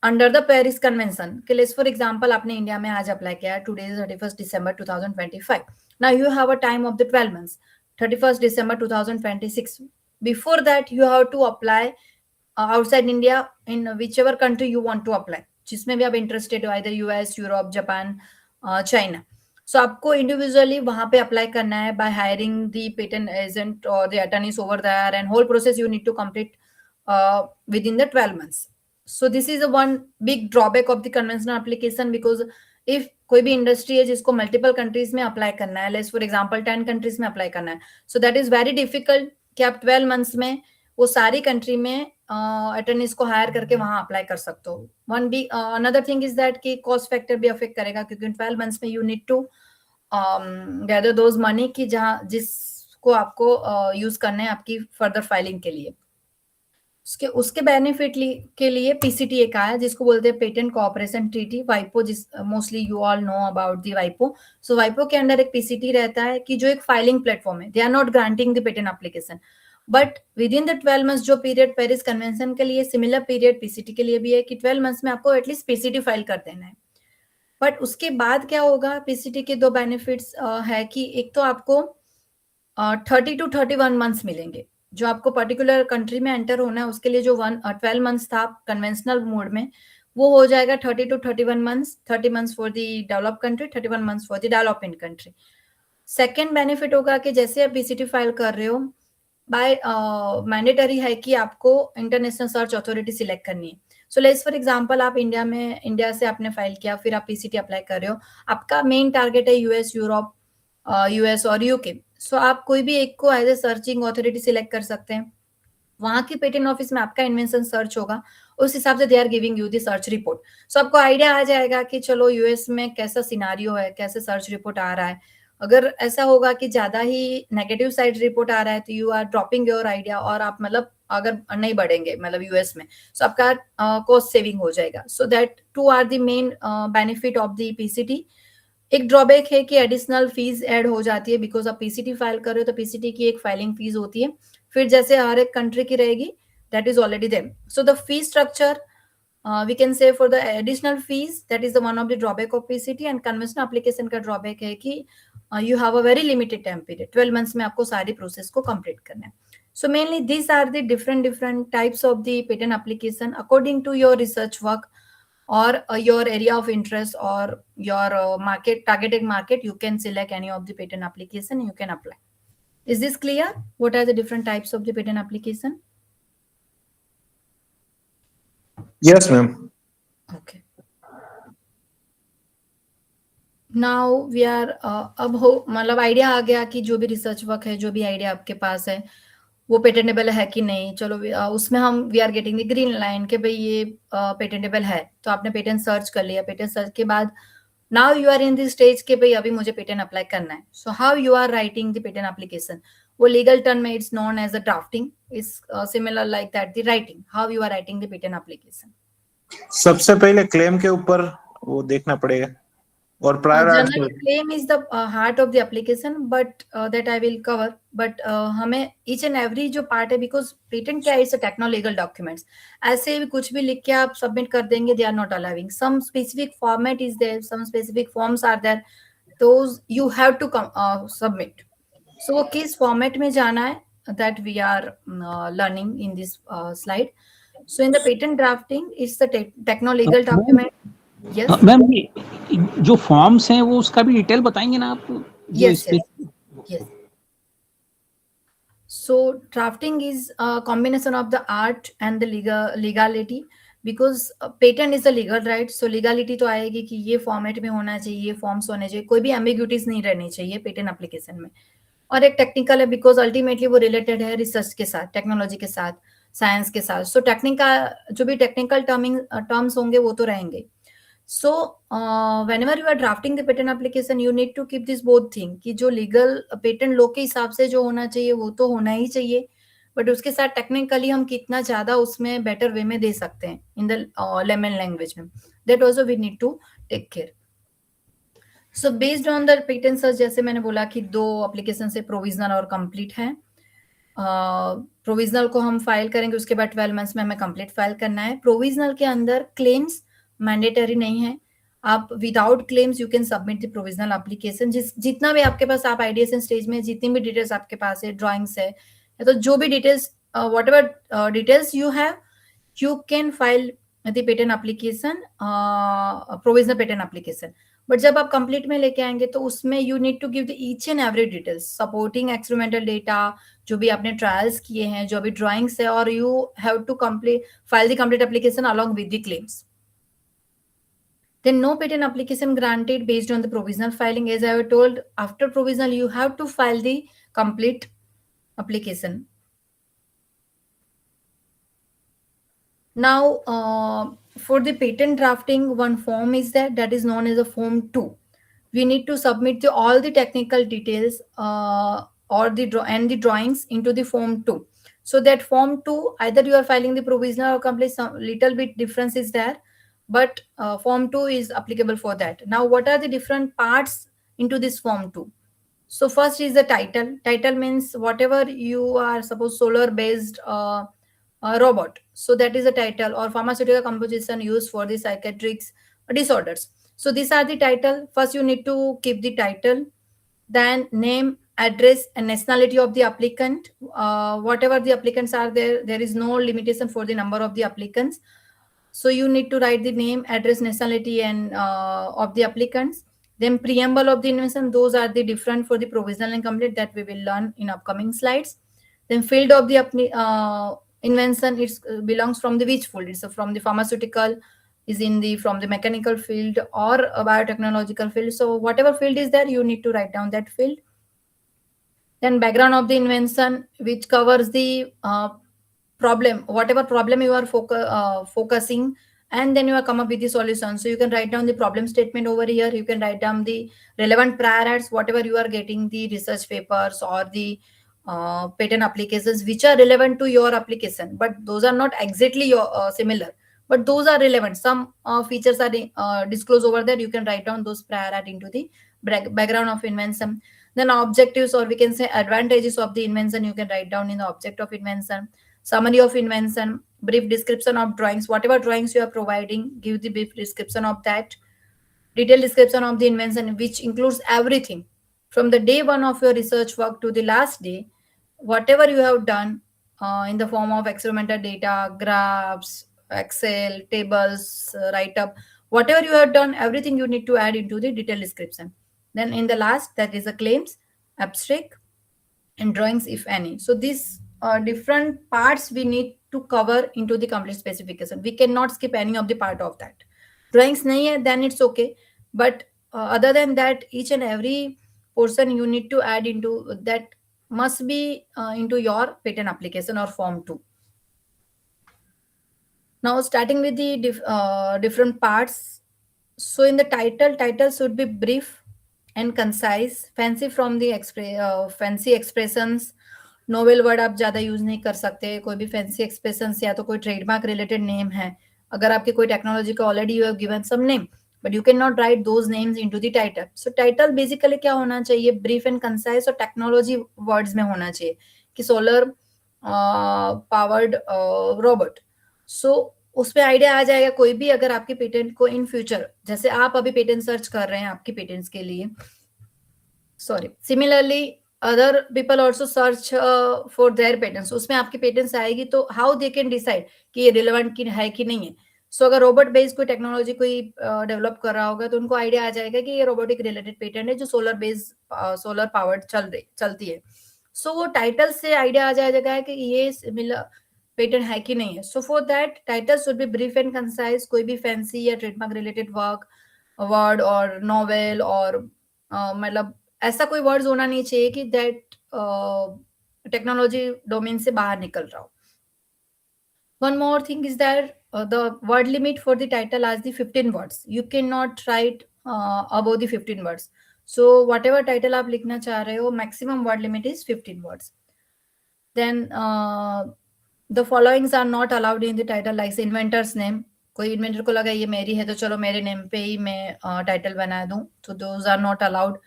B: under the Paris convention. के let's for example आपने India में आज apply किया, today is 31st December 2025. Now you have a time of the 12 months, 31st December 2026. Before that you have to apply outside India in whichever country you want to apply, जिसमें भी आप interested हो, either US, Europe, Japan, China. So आपको individually वहां पे apply करना है by hiring the patent agent और the attorneys over there, and whole process you need to complete within the 12 months. So this is a one big drawback of the conventional application, because if कोई भी industry है जिसको multiple countries में apply करना है, let's for example 10 countries में apply करना है, सो दैट इज वेरी डिफिकल्ट कि आप 12 months में वो सारी कंट्री में अटर्नीज को हायर करके वहां अप्लाई कर सकते हो. One be another thing is that कि कॉस्ट फैक्टर भी अफेक्ट करेगा, क्योंकि 12 months में you need to gather those money कि जहां जिसको आपको यूज करना है आपकी फर्दर फाइलिंग के लिए. उसके बेनिफिट के लिए पीसीटी एक आया जिसको बोलते हैं पेटेंट कोऑपरेशन ट्रीटी, वाइपो, जिस mostly you all know about the वाइपो. सो वाइपो के अंडर एक पीसीटी रहता है कि जो एक फाइलिंग प्लेटफॉर्म है. They are not granting the patent application, but within the 12 months जो पीरियड पेरिस कन्वेंशन के लिए सिमिलर पीरियड पीसीटी के लिए भी है कि 12 months में आपको एटलीस्ट पीसीटी फाइल कर देना है. बट उसके बाद क्या होगा, पीसीटी के दो बेनिफिट्स है कि एक तो आपको 30 to 31 months मिलेंगे. जो आपको पर्टिकुलर कंट्री में एंटर होना है उसके लिए जो 12 months था कन्वेंशनल मोड में, वो हो जाएगा 30 to 31 months. 30 months for the develop country, 31 months for the developing country. Second benefit होगा कि जैसे आप पीसीटी फाइल कर रहे हो, बाय मैंडेटरी है कि आपको इंटरनेशनल सर्च अथॉरिटी सिलेक्ट करनी है. सो लेट्स फॉर एग्जांपल आप इंडिया से आपने फाइल किया, फिर आप पीसीटी अप्लाई कर रहे हो, आपका मेन टारगेट है यूएस, यूरोप, यूएस और यूके. सो आप कोई भी एक को as a searching authority select कर सकते हैं. वहां की पेटेंट ऑफिस में आपका इन्वेंशन सर्च होगा, उस हिसाब से they are giving you the search report. So आपको आइडिया आ जाएगा कि चलो यूएस में कैसा सिनारियो है, कैसे सर्च रिपोर्ट आ रहा है. अगर ऐसा होगा कि ज्यादा ही नेगेटिव साइड रिपोर्ट आ रहा है तो you are dropping your idea, और आप मतलब अगर नहीं बढ़ेंगे मतलब यूएस में, सो आपका कॉस्ट सेविंग हो जाएगा. So that two are the main benefit of the PCT. एक ड्रॉबैक है कि एडिशनल फीस ऐड हो जाती है, बिकॉज आप पीसीटी फाइल कर रहे हो तो पीसीटी की एक फाइलिंग फीस होती है, फिर जैसे हर एक कंट्री की रहेगी, that is already there. So the fee structure we can say for the additional fees, that is the one of the drawback of PCT. And conventional application का ड्रॉबैक है कि you have a very limited time period, 12 months में आपको सारी process को complete करना है. So mainly these are the different types of the patent application according to your research work or your area of interest or your targeted market. You can select any of the patent application, you can apply. Is this clear? What are the different types of the patent application?
E: Yes, ma'am.
B: Okay. Now we are अब हो मतलब idea आ गया कि जो भी research work है, जो भी आइडिया आपके पास है वो पेटेंटेबल है कि नहीं. चलो उसमें हम we are getting the green line कि भाई ये पेटेंटेबल है, तो आपने पेटेंट सर्च कर लिया. पेटेंट सर्च के बाद now you are in the stage कि भाई अभी मुझे पेटेंट अप्लाई करना है. So how you are writing the patent application, वो लीगल टर्म में it's known as a drafting, is similar like that the writing. How you are writing the patent application?
E: सबसे पहले क्लेम के ऊपर वो देखना पड़ेगा, और prior
B: general claim is the heart of the application, but that I will cover. But हमें each and every जो पार्ट है, बिकॉज पेटेंट क्या है, it's a techno legal documents. ऐसे भी कुछ भी लिख के आप सबमिट कर देंगे, they are not allowing. Some specific format is there, some specific forms are there, those you have to submit. So वो किस फॉर्मेट में जाना है, that we are learning in this slide. So in the patent drafting, it's the techno-legal document. Yes.
C: Ma'am ये जो forms हैं वो उसका भी डिटेल बताएंगे ना आप? जो
B: Yes,
C: इसमें
B: yes. So drafting is a combination of the art and the legality, because patent is a legal right. So legality तो आएगी कि ये फॉर्मेट में होना चाहिए, ये फॉर्म्स होने चाहिए, कोई भी एम्बिग्यूटीज नहीं रहनी चाहिए पेटेंट एप्लीकेशन में. और एक टेक्निकल है बिकॉज अल्टीमेटली वो रिलेटेड है रिसर्च के साथ, टेक्नोलॉजी के साथ, साइंस के साथ. सो टेक्निकल जो भी टेक्निकल टर्म्स होंगे वो तो रहेंगे. So whenever you are drafting the patent application, you need to keep this both thing कि जो legal patent law के हिसाब से जो होना चाहिए वो तो होना ही चाहिए, बट उसके साथ टेक्निकली हम कितना ज्यादा उसमें बेटर वे में दे सकते हैं इन द लेमन लैंग्वेज में, that also we need to take care. So based on the patent search, जैसे मैंने बोला कि 2 एप्लीकेशन से प्रोविजनल और कंप्लीट है. प्रोविजनल को हम फाइल करेंगे, उसके बाद 12 मंथ्स में हमें कंप्लीट फाइल करना है. प्रोविजनल के अंदर क्लेम्स मैंडेटरी नहीं है. आप without claims you can submit the provisional application. जितना भी आपके पास, आप आइडिएशन स्टेज में जितनी भी डिटेल्स आपके पास है, ड्राइंग्स है, या तो जो भी details, whatever details you have, you can file the patent application, provisional patent application. But जब आप कंप्लीट में लेके आएंगे तो उसमें you need to give the each and every details, supporting experimental data, जो भी आपने ट्रायल्स किए हैं, जो भी ड्राइंग्स है, और you have to complete file the complete application along with the claims. Then no patent application granted based on the provisional filing. As I have told, after provisional you have to file the complete application. Now for the patent drafting, one form is that is known as a form 2. We need to submit all the technical details or the drawings into the form 2. So that form 2, either you are filing the provisional or complete, some little bit difference is there, but form 2 is applicable for that. Now what are the different parts into this form 2? So first is the title. Title means whatever you are, suppose solar based robot, so that is the title, or pharmaceutical composition used for the psychiatric disorders. So these are the title. First you need to keep the title, then name, address, and nationality of the applicant. Whatever the applicants are there is no limitation for the number of the applicants. So you need to write the name, address, nationality, and of the applicants. Then preamble of the invention, those are the different for the provisional and complete, that we will learn in upcoming slides. Then field of the invention, it belongs from the which field? It's from the pharmaceutical, is in the from the mechanical field, or a biotechnological field. So whatever field is there, you need to write down that field. Then background of the invention, which covers the problem, whatever problem you are focusing, and then you are come up with the solution. So you can write down the problem statement over here. You can write down the relevant prior arts, whatever you are getting, the research papers or the patent applications which are relevant to your application, but those are not exactly your similar, but those are relevant. Some features are disclosed over there. You can write down those prior art into the background of invention. Then objectives, or we can say advantages of the invention, you can write down in the object of invention. Summary of invention, brief description of drawings, whatever drawings you are providing, give the brief description of that. Detailed description of the invention, which includes everything from the day one of your research work to the last day, whatever you have done in the form of experimental data, graphs, Excel, tables, write-up, whatever you have done, everything you need to add into the detailed description. Then in the last, that is the claims, abstract, and drawings, if any. So these different parts we need to cover into the complete specification. We cannot skip any of the part of that. Drawings nahi hai, then it's okay. But other than that, each and every portion you need to add into that must be into your patent application or form 2. Now starting with the different parts. So in the title should be brief and concise, fancy from the fancy expressions. Novel word आप ज्यादा use नहीं कर सकते. कोई भी fancy expression या तो कोई ट्रेडमार्क रिलेटेड नेम है, अगर आपके कोई टेक्नोलॉजी का already you have given some name, but you can not write those names into the title. So title basically क्या होना चाहिए? ब्रीफ एंड कंसाइज और टेक्नोलॉजी वर्ड्स में होना चाहिए कि सोलर पावर्ड रोबोट. सो उसमें आइडिया आ जाएगा कोई भी, अगर आपके पेटेंट को इन फ्यूचर, जैसे आप अभी पेटेंट सर्च कर रहे हैं आपके पेटेंट्स के लिए, sorry, similarly other people also search for their patents, उसमें आपकी patents आएगी तो how they can decide कि ये relevant की है कि नहीं है. So अगर रोबोट बेस्ड कोई टेक्नोलॉजी कोई डेवलप कर रहा होगा तो उनको आइडिया आ जाएगा कि ये रोबोटिक रिलेटेड पेटेंट है जो सोलर बेस्ड सोलर पावर्ड चलती है. सो वो टाइटल से आइडिया आ जाएगा कि ये सिमिलर पेटेंट है कि नहीं है. सो for that title should be brief and concise. कोई भी फैंसी या ट्रेडमार्क रिलेटेड वर्ड और नॉवेल और मतलब ऐसा कोई वर्ड्स होना नहीं चाहिए कि दैट टेक्नोलॉजी डोमेन से बाहर निकल रहा हो. One more thing is that the word limit for the title as the 15 words. You cannot write above the 15 words. So whatever title आप लिखना चाह रहे हो, maximum word limit is 15 words. Then the followings are not allowed in the title, like inventor's name. कोई inventor को लगा ये मेरी है तो चलो मेरे नेम पे ही मैं टाइटल बना दूं, so those are not allowed.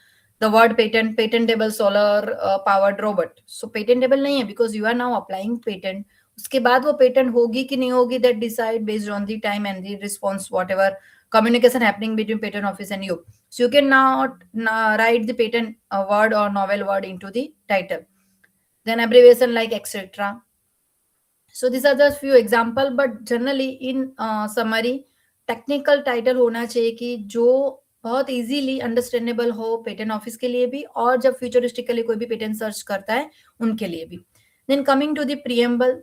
B: The word patent, patentable solar powered robot. So patentable नहीं है because you are now applying patent. उसके बाद वो पेटेंट होगी कि नहीं होगी, that decide based on the time and the response, whatever communication happening between patent office and you. So you can not write the patent word or novel word into the title. Then abbreviation like etc. So these are just few example, but generally in summary technical title होना चाहिए कि जो बहुत easily understandable हो patent office के लिए भी और जब फ्यूचरिस्टिकली कोई भी पेटेंट सर्च करता है उनके लिए भी. Then coming to the preamble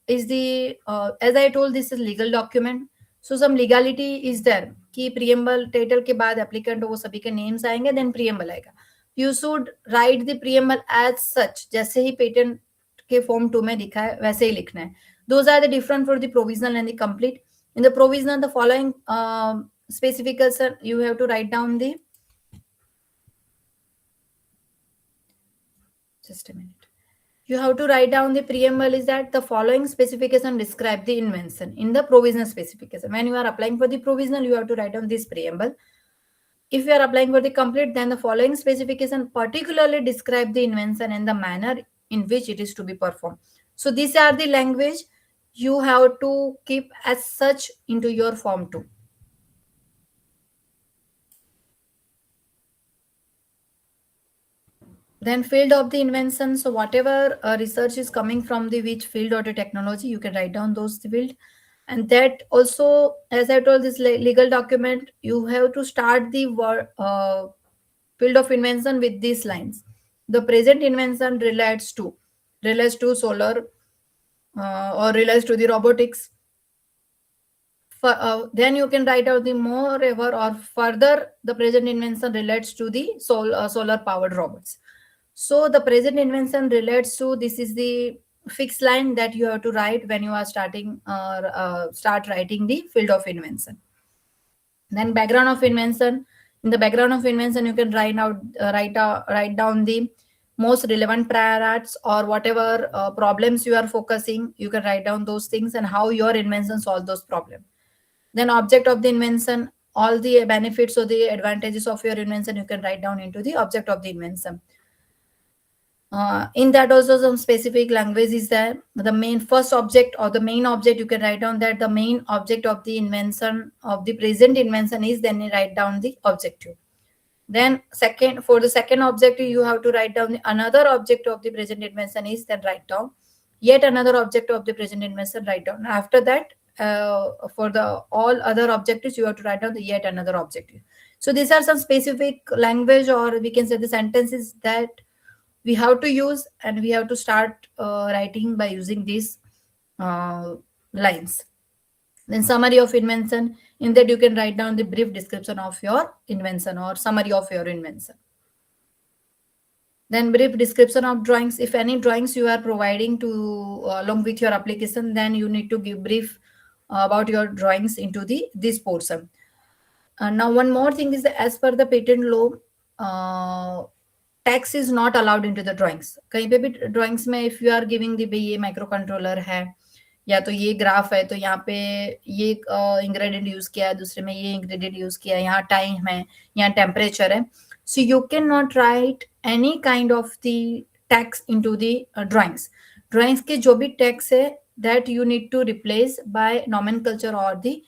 B: is the as I told, this is legal document. So some legality is there कि preamble title के बाद applicant वो सभी के names आएंगे, then preamble आएगा. You should write the preamble as such, जैसे ही patent के form 2 में लिखा है वैसे ही लिखना है. Those are the different for the provisional and the complete. In the provisional, the following specification you have to write down the. Just a minute. You have to write down the preamble is that the following specification describe the invention. In the provisional specification, when you are applying for the provisional, you have to write down this preamble. If you are applying for the complete, then the following specification particularly describe the invention and the manner in which it is to be performed. So these are the language you have to keep as such into your form 2. Then field of the invention. So whatever research is coming from the which field or the technology, you can write down those field. And that also, as I told, this legal document, you have to start the field of invention with these lines. The present invention relates to solar or relates to the robotics. Then you can write out the moreover or further the present invention relates to the solar powered robots. So the present invention relates to, this is the fixed line that you have to write when you are starting start writing the field of invention. Then background of invention. In the background of invention, you can write down the most relevant prior arts or whatever problems you are focusing. You can write down those things and how your invention solve those problems. Then object of the invention, all the benefits or the advantages of your invention, you can write down into the object of the invention. In that also some specific language is there. The main first object or the main object, you can write down that the main object of the invention of the present invention is, then you write down the objective. Then for the second objective, you have to write down another object of the present invention is, then write down yet another object of the present invention, write down. After that, for the all other objectives, you have to write down the yet another objective. So these are some specific language, or we can say the sentences that we have to use, and we have to start writing by using these lines. Then summary of invention. In that you can write down the brief description of your invention or summary of your invention. Then brief description of drawings. If any drawings you are providing to along with your application, then you need to give brief about your drawings into this portion. Now one more thing is that as per the patent law, text is not allowed into the drawings. कहीं पे भी drawings में if you are giving the ये microcontroller है या तो ये graph है तो यहाँ पे ये ingredient यूज किया है, दूसरे में ये ingredient यूज किया है, यहाँ टाइम है, यहाँ टेम्परेचर है. So you cannot write any kind of the text into the drawings. Drawings के जो भी text है that you need to replace by nomenclature or the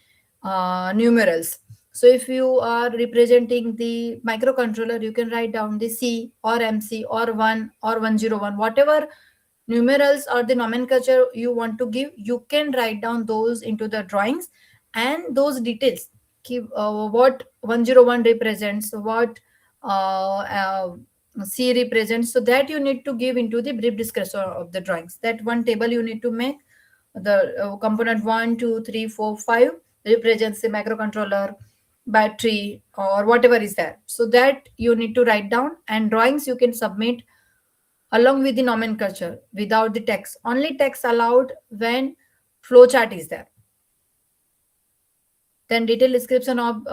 B: numerals. So if you are representing the microcontroller, you can write down the C or MC or 1 or 101, whatever numerals or the nomenclature you want to give, you can write down those into the drawings, and those details, what 101 represents, what C represents, so that you need to give into the brief description of the drawings. That one table you need to make. The component 1, 2, 3, 4, 5 represents the microcontroller, battery, or whatever is there. So that you need to write down, and drawings you can submit along with the nomenclature without the text. Only text allowed when flowchart is there. Then detailed description of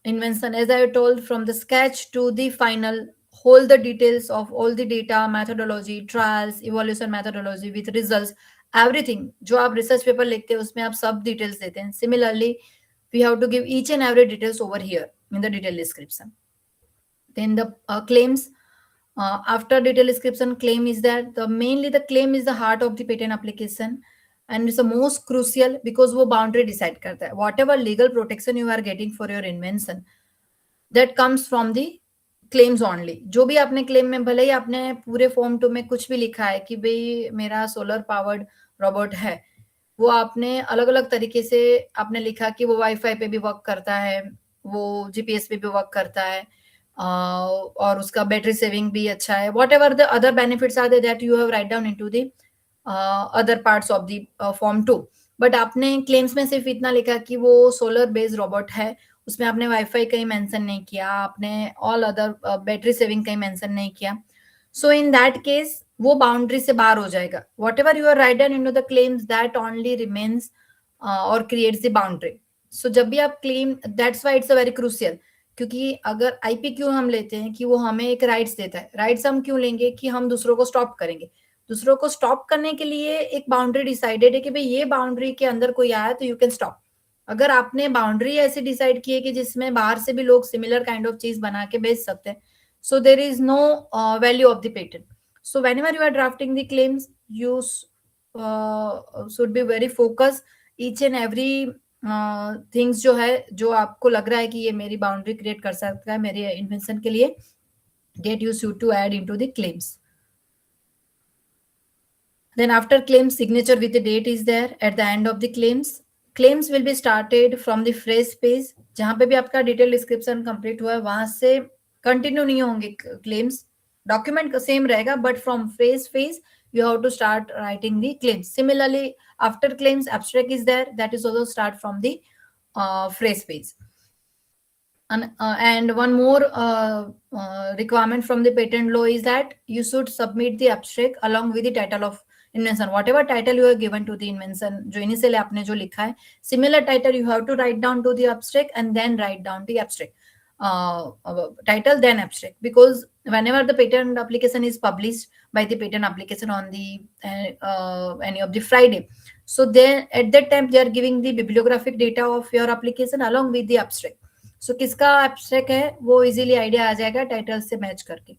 B: invention, as I told, from the sketch to the final, hold the details of all the data, methodology, trials, evaluation methodology with results, everything. जो आप research paper लिखते हैं उसमें आप सब details देते हैं. Similarly, we have to give each and every details over here in the detailed description. Then the claims. After detailed description, claim is that mainly the claim is the heart of the patent application, and it's the most crucial because वो boundary decide करता है. Whatever legal protection you are getting for your invention, that comes from the claims only. जो भी आपने claim में, भले ही आपने पूरे form 2 में कुछ भी लिखा है कि भाई मेरा solar powered robot है, वो आपने अलग अलग तरीके से आपने लिखा कि वो वाईफाई पे भी वर्क करता है, वो जीपीएस पे भी वर्क करता है, और उसका बैटरी सेविंग भी अच्छा है, whatever the other benefits are that you have write down into the other parts of the form 2. But आपने क्लेम्स में सिर्फ इतना लिखा कि वो सोलर बेस्ड रोबोट है, उसमें आपने वाईफाई कहीं मेंशन नहीं किया, आपने ऑल अदर बैटरी सेविंग कहीं मेंशन नहीं किया. सो इन दैट केस वो बाउंड्री से बाहर हो जाएगा. Whatever you are write down into the claims, that only remains और क्रिएट्स द बाउंड्री. सो जब भी आप claim, that's why it's a very crucial, क्योंकि अगर आईपी क्यों हम लेते हैं कि वो हमें एक राइट्स देता है. राइट्स हम क्यों लेंगे कि हम दूसरों को स्टॉप करेंगे. दूसरों को स्टॉप करने के लिए एक बाउंड्री डिसाइडेड है कि भाई ये बाउंड्री के अंदर कोई आया तो यू कैन स्टॉप. अगर आपने बाउंड्री ऐसी डिसाइड की है कि जिसमें बाहर से भी लोग सिमिलर काइंड ऑफ चीज बना के बेच सकते हैं, so there is no value of the patent. So whenever you are drafting the claims, you should be very focus each and every things जो है, जो आपको लग रहा है कि ये मेरी बाउंड्री क्रिएट कर सकता है मेरे इन्वेंशन के लिए, that you should to add into the claims. Then after claims, signature with the date is there at the end of the claims. Claims will be started from the phrase page. जहां पे भी आपका detail description complete हुआ है वहां से continue नहीं होंगे क्लेम्स. डॉक्यूमेंट का सेम रहेगा, but from phrase phase you have to start writing the claims. Similarly, after claims, abstract is there, that is also start from the phrase page. And one more requirement from the patent law is that you should submit the abstract along with the title of invention. Whatever title you have given to the invention, जो initially आपने जो लिखा है, similar title you have to write down to the abstract and then write down the abstract title, then abstract. Because whenever the patent application is published by the patent application on the any of the Friday, so then at that time they are giving the bibliographic data of your application along with the abstract. So किसका abstract है वो easily idea आ जाएगा title से match करके.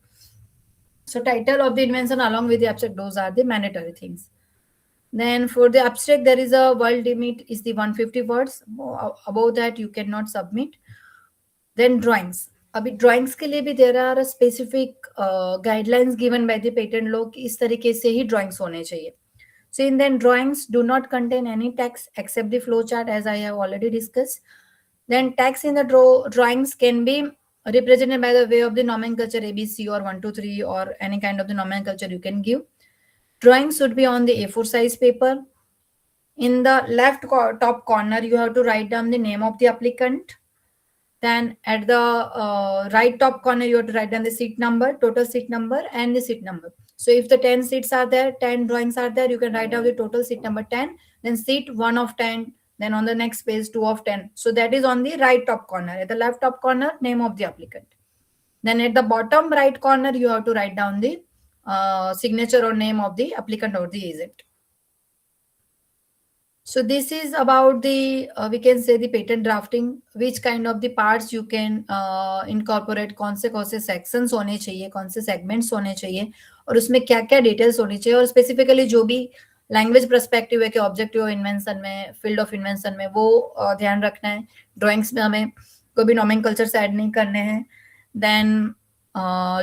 B: So title of the invention along with the abstract, those are the mandatory things. Then for the abstract, there is a word limit is the 150 words. Above that you cannot submit. Then drawings. अभी drawings के लिए भी there are specific guidelines given by the patent law कि इस तरीके से ही drawings होने चाहिए. So in then drawings do not contain any text except the flowchart, as I have already discussed. Then text in the drawings can be represented by the way of the nomenclature ABC or 1, 2, 3 or any kind of the nomenclature you can give. Drawings should be on the A4 size paper. In the left top corner, you have to write down the name of the applicant. Then at the right top corner, you have to write down the seat number, total seat number, and the seat number. So if the 10 seats are there, 10 drawings are there, you can write down the total seat number 10, then seat 1 of 10, then on the next page 2 of 10. So that is on the right top corner. At the left top corner, name of the applicant. Then at the bottom right corner, you have to write down the signature or name of the applicant or the agent. So this is about the, we can say the patent drafting, which kind of the parts you can incorporate, कौन से sections होने चाहिए, कौन से segments होने चाहिए, और उसमें क्या क्या details होनी चाहिए, और specifically जो भी लैंग्वेज पर्सपेक्टिव है कि ऑब्जेक्टिव ऑफ इन्वेंशन में, फील्ड ऑफ इन्वेंशन में वो ध्यान रखना है. ड्राइंग्स में हमें कोई भी नॉमेनकल्चर्स ऐड नहीं करने हैं. देन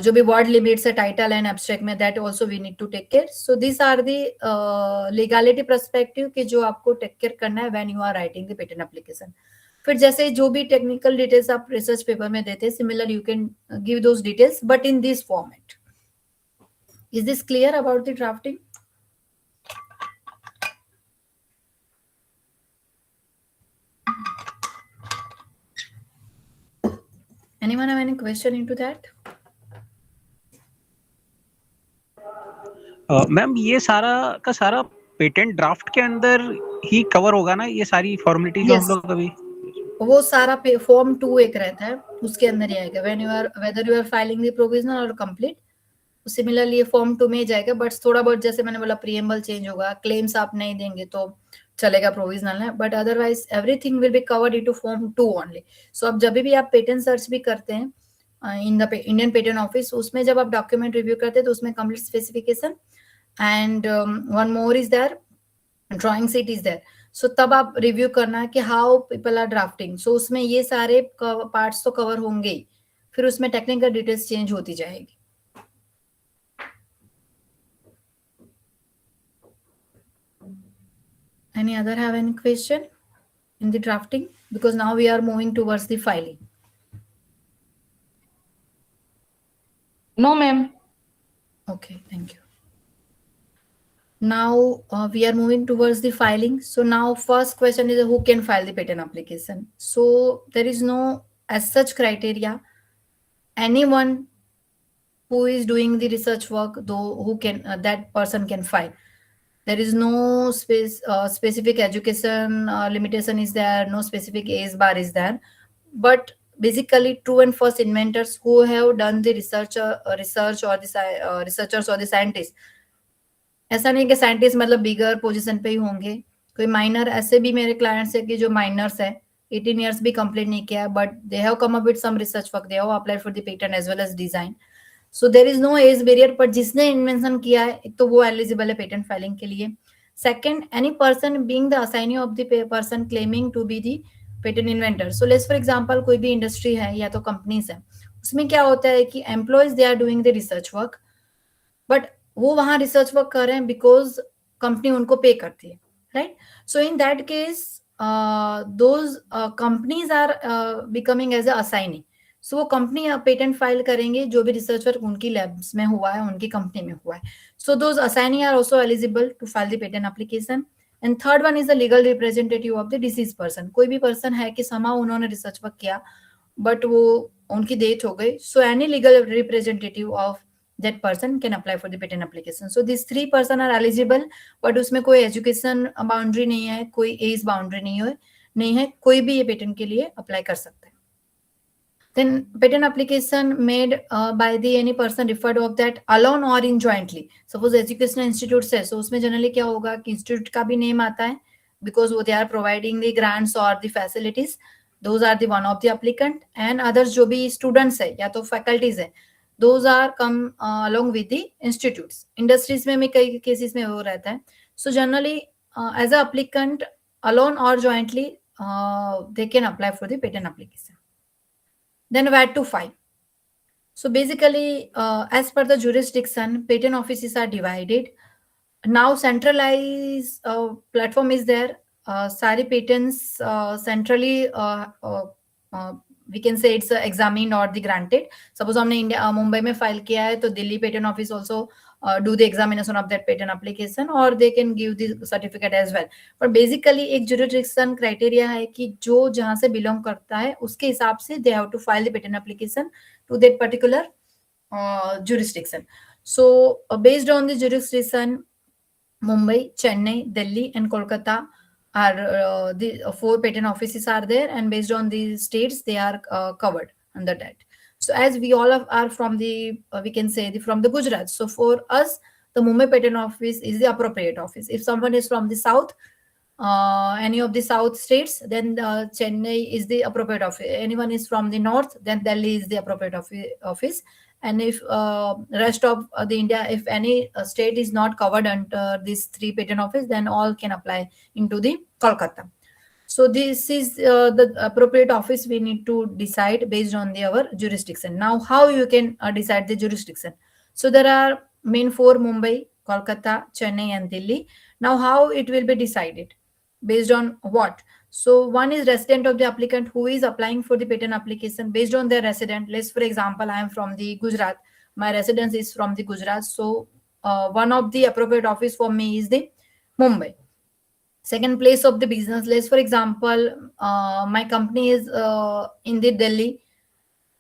B: जो भी वर्ड लिमिट्स है टाइटल एंड एब्स्ट्रैक्ट में, that also we need to take care. So this are the legality perspective कि जो आपको टेक केयर करना है when you are writing the patent application. फिर जैसे जो भी टेक्निकल डिटेल्स आप रिसर्च पेपर में देते हैं, similar you can give those details but in this format. Is this clear about the drafting? Anyone have any question into that?
C: Ma'am ये सारा का सारा पेटेंट ड्राफ्ट के अंदर ही कवर होगा ना, ये सारी फॉर्मेलिटी जो
B: Yes.
C: हम लोग अभी.
B: वो सारा फॉर्म 2 एक रहता है, उसके अंदर ही आएगा. When you are whether you are filing the provisional और कंप्लीट, सिमिलरली ये फॉर्म 2 में ही जाएगा. बट थोड़ा बहुत जैसे मैंने बोला प्रीएम्बल चेंज होगा, क्लेम्स आप नहीं देंगे तो चलेगा प्रोविजनल है, but otherwise everything will be covered into form 2 only. So अब जब भी आप पेटेंट सर्च भी करते हैं in the Indian patent office, उसमें जब आप डॉक्यूमेंट रिव्यू करते हैं तो उसमें complete specification and one more is there, drawing sheet is there. So तब आप रिव्यू करना है कि how people are drafting. So उसमें ये सारे पार्ट्स तो कवर होंगे ही, फिर उसमें टेक्निकल डिटेल्स चेंज होती जाएगी. Any other have any question in the drafting? Because now we are moving towards the filing.
A: No, ma'am.
B: Okay, thank you. Now we are moving towards the filing. So now first question is who can file the patent application. So there is no as such criteria. Anyone who is doing the research work, though, who can that person can file. There is no specific education limitation is there, no specific age bar is there. But basically true and false inventors who have done the research or the researchers or the scientists. ऐसा नहीं कि scientist मतलब बिगर position पे ही होंगे. कोई minor ऐसे भी मेरे क्लाइंट्स है कि जो माइनर्स है, 18 years भी कंप्लीट नहीं किया, but they have come up with some research work, they have applied for the patent as well as design. So there is no age barrier, पर जिसने इन्वेंशन किया है एक तो वो एलिजिबल है पेटेंट फाइलिंग के लिए. Second, any person being the assignee of the person claiming to be the patent inventor. So let's for example कोई भी इंडस्ट्री है या तो कंपनीज है, उसमें क्या होता है कि employees they are doing the research work, but वो वहां रिसर्च वर्क कर रहे हैं बिकॉज कंपनी उनको पे करती है, right? So in that case those companies are becoming as a assignee. So वो कंपनी पेटेंट फाइल करेंगे जो भी रिसर्च वर्क उनकी लैब्स में हुआ है, उनकी कंपनी में हुआ है. So those assignee are also eligible to file the patent application. And third one is the legal representative of the deceased person. कोई भी पर्सन है कि समाउ उन्होंने रिसर्च वर्क किया बट वो उनकी डेथ हो गई, so any legal representative of that person can apply for the patent application. So these 3 person are eligible, but उसमें कोई एजुकेशन बाउंड्री नहीं है, कोई एज बाउंड्री नहीं है, कोई भी ये पेटेंट के लिए अप्लाई कर सकता है. Then patent application made by the any person referred of that alone or in jointly. Suppose educational institutes है, so उसमें जनरली क्या होगा कि इंस्टीट्यूट का भी नेम आता है because वो they are providing the grants or the facilities. Those are the one of the applicant, and others जो भी students है या तो faculties है, those are come along with the institutes. Industries में कई cases में वो रहता है. So generally as a applicant alone or jointly they can apply for the patent application. Then where to file. So basically as per the jurisdiction, patent offices are divided. Now centralized platform is there. सारी patents centrally we can say it's examined or the granted. Suppose हमने India Mumbai में file किया है तो Delhi patent office also do the examination of that patent application, or they can give the certificate as well. But basically एक jurisdiction criteria है कि जो जहां से belong करता है उसके हिसाब से they have to file the patent application to that particular jurisdiction. So based on the jurisdiction, Mumbai, Chennai, Delhi and Kolkata are the 4 patent offices are there, and based on the states they are covered under that. So as we all are from the we can say from the Gujarat, so for us the Mumbai patent office is the appropriate office. If someone is from the south, any of the south states, then Chennai is the appropriate office. Anyone is from the north, then Delhi is the appropriate office, and if rest of the India, if any state is not covered under these 3 patent office, then all can apply into the Kolkata. So this is the appropriate office we need to decide based on our jurisdiction. Now, how you can decide the jurisdiction? So there are main 4: Mumbai, Kolkata, Chennai, and Delhi. Now, how it will be decided? Based on what? So one is resident of the applicant who is applying for the patent application based on their resident. Let's, for example, I am from the Gujarat. My residence is from the Gujarat. So one of the appropriate office for me is the Mumbai. Second, place of the business. Let's, for example, my company is in the Delhi.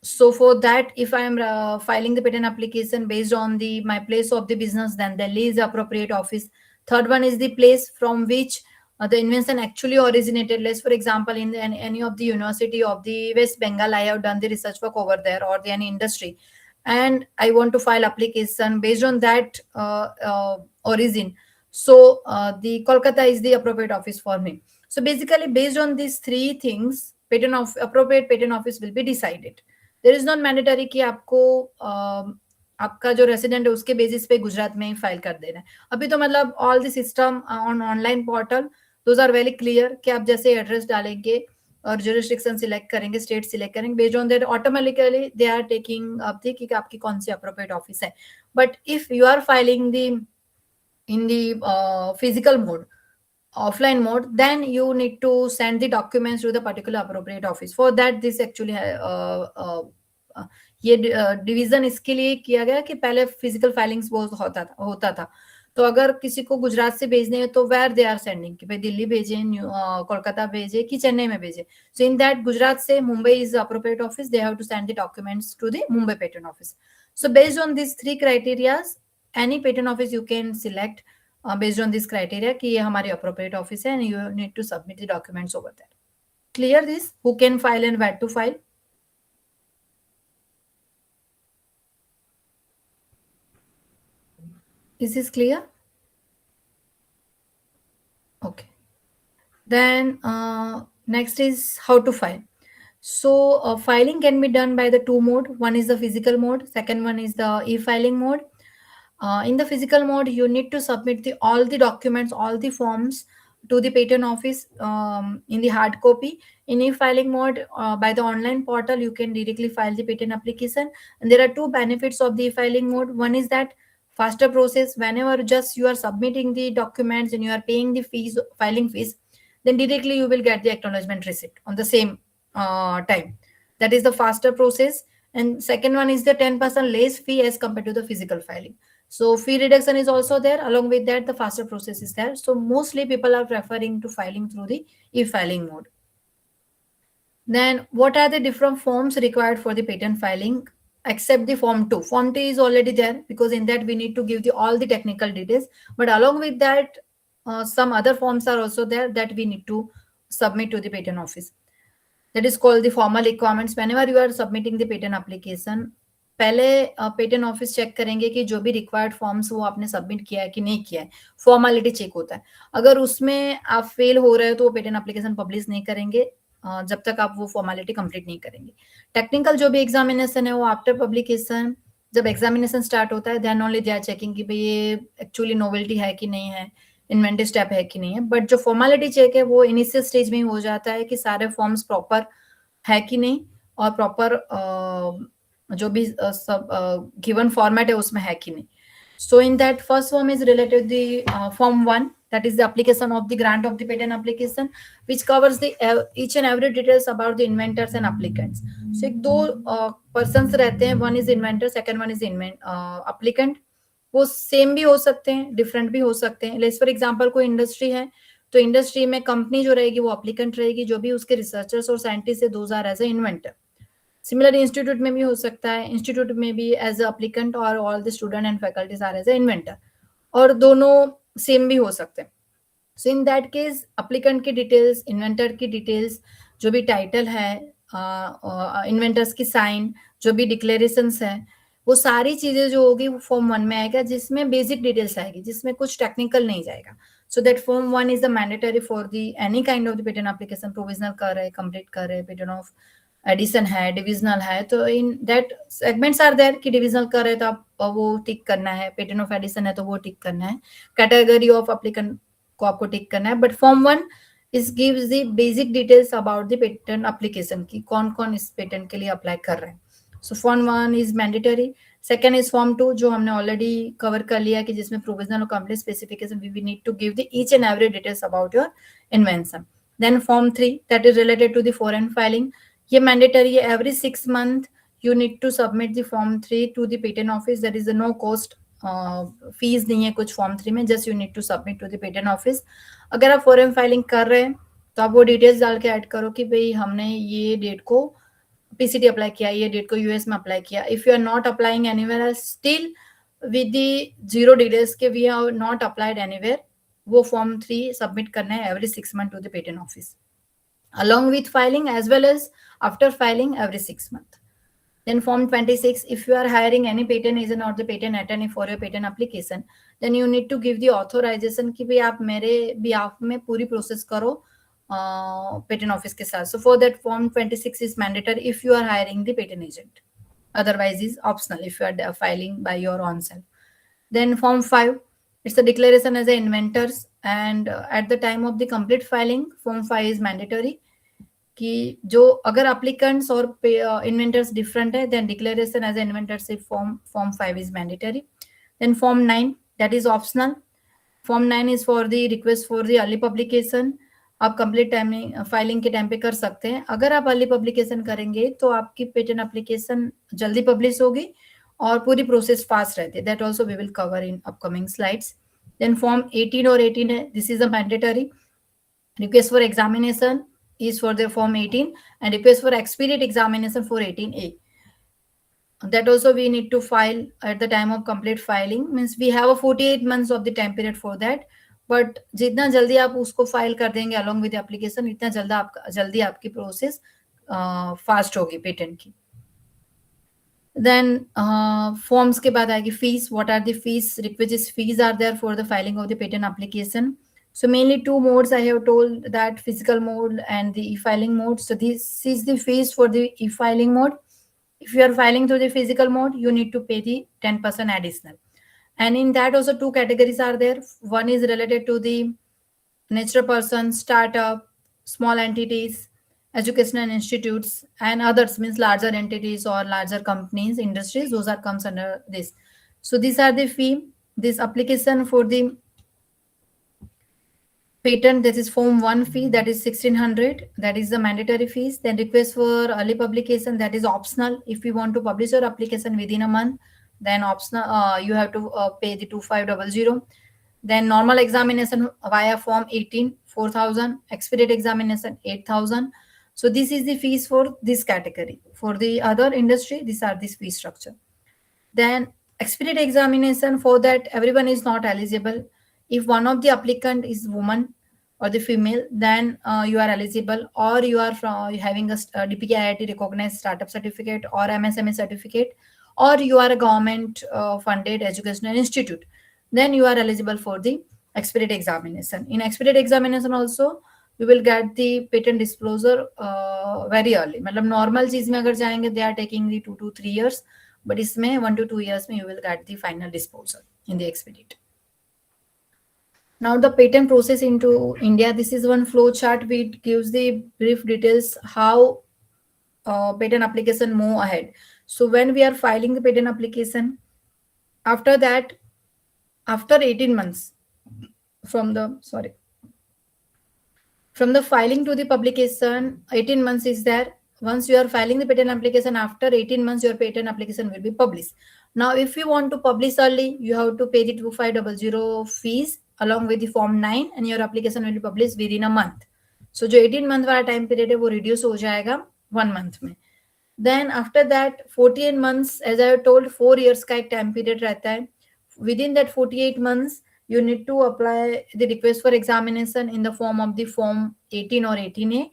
B: So for that, if I am filing the patent application based on my place of the business, then Delhi is the appropriate office. Third one is the place from which the invention actually originated. Let's, for example, in any of the university of the West Bengal, I have done the research work over there, or any industry, and I want to file application based on that origin. So the Kolkata is the appropriate office for me. So basically, based on these 3 things, appropriate patent office will be decided. There is not mandatory कि आपको आपका जो resident है उसके basis पे गुजरात में ही file कर देना है. अभी तो मतलब all the system on online portal those are very clear कि आप जैसे एड्रेस डालेंगे और जुरिस्डिक्शन सिलेक्ट करेंगे, स्टेट सिलेक्ट करेंगे, based on that automatically they are taking up the कि आपकी कौन सी अप्रोप्रिएट ऑफिस है. But if you are filing the in the physical mode, offline mode, then you need to send the documents to the particular appropriate office. For that, this actually ये division इसके लिए किया गया कि पहले physical filings बहुत होता था. तो अगर किसी को गुजरात से भेजने हैं तो वेयर दे आर सेंडिंग, कि भाई दिल्ली भेजे, कोलकाता भेजे कि चेन्नई में भेजे. सो इन दैट गुजरात से Mumbai is appropriate office, they have to send the documents to the Mumbai patent office. So based on this 3 criterias, any patent office you can select based on this criteria कि ये हमारी appropriate office है, and you need to submit the documents over there. Clear this? Who can file and where to file? Is this clear? Okay. Then next is how to file. So filing can be done by the 2 mode. One is the physical mode. Second one is the e-filing mode. In the physical mode, you need to submit all the documents, all the forms to the patent office in the hard copy. In e-filing mode, by the online portal, you can directly file the patent application. And there are 2 benefits of the e-filing mode. One is that faster process. Whenever just you are submitting the documents and you are paying the fees, filing fees, then directly you will get the acknowledgement receipt on the same time. That is the faster process. And second one is the 10% less fee as compared to the physical filing. So fee reduction is also there. Along with that, the faster process is there. So mostly people are preferring to filing through the e-filing mode. Then what are the different forms required for the patent filing except the form 2? Form 2 is already there because in that we need to give all the technical details. But along with that, some other forms are also there that we need to submit to the patent office. That is called the formal requirements. Whenever you are submitting the patent application, पहले patent office check करेंगे कि जो भी required forms वो आपने submit किया है कि नहीं किया है. फॉर्मेलिटी चेक होता है. अगर उसमें आप फेल हो रहे हो तो वो पेटेंट एप्लीकेशन पब्लिश नहीं करेंगे जब तक आप वो फॉर्मेलिटी कंप्लीट नहीं करेंगे. टेक्निकल जो भी एग्जामिनेशन है वो आफ्टर पब्लिकेशन, जब एग्जामिनेशन स्टार्ट होता है, then only they are checking कि भाई ये एक्चुअली नोवेल्टी है कि नहीं है, इन्वेंटिव स्टेप है कि नहीं है. बट जो फॉर्मेलिटी चेक है वो इनिशियल स्टेज में ही हो जाता है कि सारे फॉर्म्स प्रॉपर है कि नहीं और प्रॉपर जो भी सब गिवन फॉर्मेट है उसमें है कि नहीं. So in that first form is related the form 1, that is the application of the grant of the patent application, which covers the each and every details about the inventors and applicants. So एक 2 persons रहते हैं, one is inventor, second one is applicant. वो same भी हो सकते हैं, different भी हो सकते हैं. लेट्स फॉर एग्जांपल कोई इंडस्ट्री है तो इंडस्ट्री में कंपनी जो रहेगी वो एप्लीकेंट रहेगी, जो भी उसके रिसर्चर्स और साइंटिस्ट है those are as a inventor. Similar institute में भी हो सकता है, इंस्टीट्यूट में भी एज अ एप्लीकेंट और all the student and faculties are as a inventor, और दोनों सेम भी हो सकते हैं. So in that case applicant की डिटेल्स, इन्वेंटर की डिटेल्स, जो भी टाइटल है, इन्वेंटर्स की साइन, जो भी डिक्लेरेशंस है, वो सारी चीजें जो होगी वो फॉर्म 1 में आएगा, जिसमें बेसिक डिटेल्स आएगी, जिसमें कुछ टेक्निकल नहीं जाएगा. So that form 1 is the mandatory for the any kind of the patent application. Provisional कर रहे, कंप्लीट कर रहे, पेटेंट ऑफ एडिशन है, डिविजनल है, तो in that segments are there कि डिविजनल कर रहे तो आप वो टिक करना है, पेटेंट ऑफ एडिशन है तो वो टिक करना है, कैटेगरी ऑफ एप्लीकेंट को आपको टिक करना है. बट फॉर्म 1 इस gives the basic details about the patent application की कौन कौन इस पेटेंट के लिए अप्लाई कर रहे हैं. So form 1 is mandatory. Second is form 2 जो हमने ऑलरेडी कवर कर लिया कि जिसमें प्रोविजनल और complete specification we need to give the each and every details about your invention. Then form 3 that is related to the foreign filing. ये mandatory है. Every 6 month you need to submit the form 3 to the patent office. There is a no cost fees नहीं है कुछ form 3 में, just you need to submit to the patent office. अगर आप foreign filing कर रहे हैं तो आप वो डिटेल्स डाल के ऐड करो कि भाई हमने ये डेट को पीसीटी अप्लाई किया, ये डेट को यूएस में अप्लाई किया. If you are not applying anywhere else, still with the zero details के we have not applied anywhere, वो फॉर्म 3 सबमिट करना है every 6 month to the patent office along with filing as well as after filing every 6 months. Then form 26, if you are hiring any patent agent or the patent attorney for your patent application, then you need to give the authorization कि भाई आप मेरे behalf में पूरी process करो patent office के साथ. So for that form 26 is mandatory if you are hiring the patent agent. Otherwise is optional if you are filing by your own self. Then form 5, it's a declaration as a inventors, and at the time of the complete filing, form 5 is mandatory. कि जो अगर applicants और inventors different है, then declaration as an inventorship form 5 is mandatory. Then form 9 that is optional. Form 9 is for the request for the early publication. आप complete time filing के time पे कर सकते हैं. अगर आप early publication करेंगे तो आपकी patent application जल्दी publish होगी और पूरी प्रोसेस फास्ट रहती है. That also we will cover in upcoming slides. Then form 18 और 18 है, this is a mandatory. Request for examination is for the form 18 and request for expedite examination for 18A. That also we need to file at the time of complete filing. Means we have a 48 months of the time period for that. But जितना जल्दी आप उसको file कर देंगे along with the application, इतना जल्दी आपकी process fast होगी पेटेंट की. Then forms के बाद आएगी fees. What are the fees? Requisite fees are there for the filing of the patent application. So mainly two modes I have told, that physical mode and the e-filing mode. So this is the fees for the e-filing mode. If you are filing through the physical mode, you need to pay the 10% additional. And in that also 2 categories are there. One is related to the natural persons, startup, small entities, educational institutes, and others means larger entities or larger companies, industries. Those are comes under this. So these are the fee. This application for the patent, that is form 1 fee, that is 1600, that is the mandatory fees. Then request for early publication, that is optional. If you want to publish your application within a month, then optional you have to pay the 2500. Then normal examination via form 18, 4000. Expedite examination 8000. So this is the fees for this category. For the other industry, these are this fee structure. Then expedite examination, for that everyone is not eligible. If one of the applicant is woman or the female, then you are eligible, or you are having a DPIIT recognized startup certificate or MSME certificate, or you are a government funded educational institute, then you are eligible for the expedite examination. In expedite examination also you will get the patent disclosure very early. मतलब normal चीज में अगर जाएंगे they are taking the 2 to 3 years, but इसमें 1 to 2 years में you will get the final disclosure in the expedite. Now the patent process into India, this is one flow chart which gives the brief details how patent application move ahead. So when we are filing the patent application, after that, after 18 months from the filing to the publication, 18 months is there. Once you are filing the patent application, after 18 months your patent application will be published. Now if you want to publish early, you have to pay the 2500 fees along with the form 9, and your application will be published within a month. So जो 18 month वाला time period है वो reduce हो जाएगा 1 month में. Then after that 48 months, as I have told, 4 years का एक time period रहता है. Within that 48 months, you need to apply the request for examination in the form of the form 18 or 18A.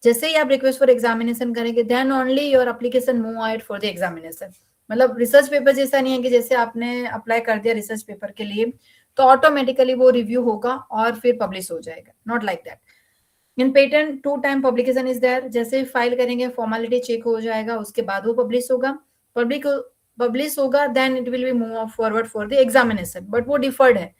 B: जैसे ही आप request for examination करेंगे, then only your application move ahead for the examination. मतलब research paper जैसा नहीं है कि जैसे आपने अप्लाई कर दिया रिसर्च पेपर के लिए तो ऑटोमेटिकली वो रिव्यू होगा और फिर पब्लिश हो जाएगा. Not like that. In patent 2 time publication is there, जैसे फाइल करेंगे फॉर्मेलिटी चेक हो जाएगा, उसके बाद वो पब्लिश होगा, पब्लिश होगा, then it will be move forward for the examination, but वो डिफर्ड है,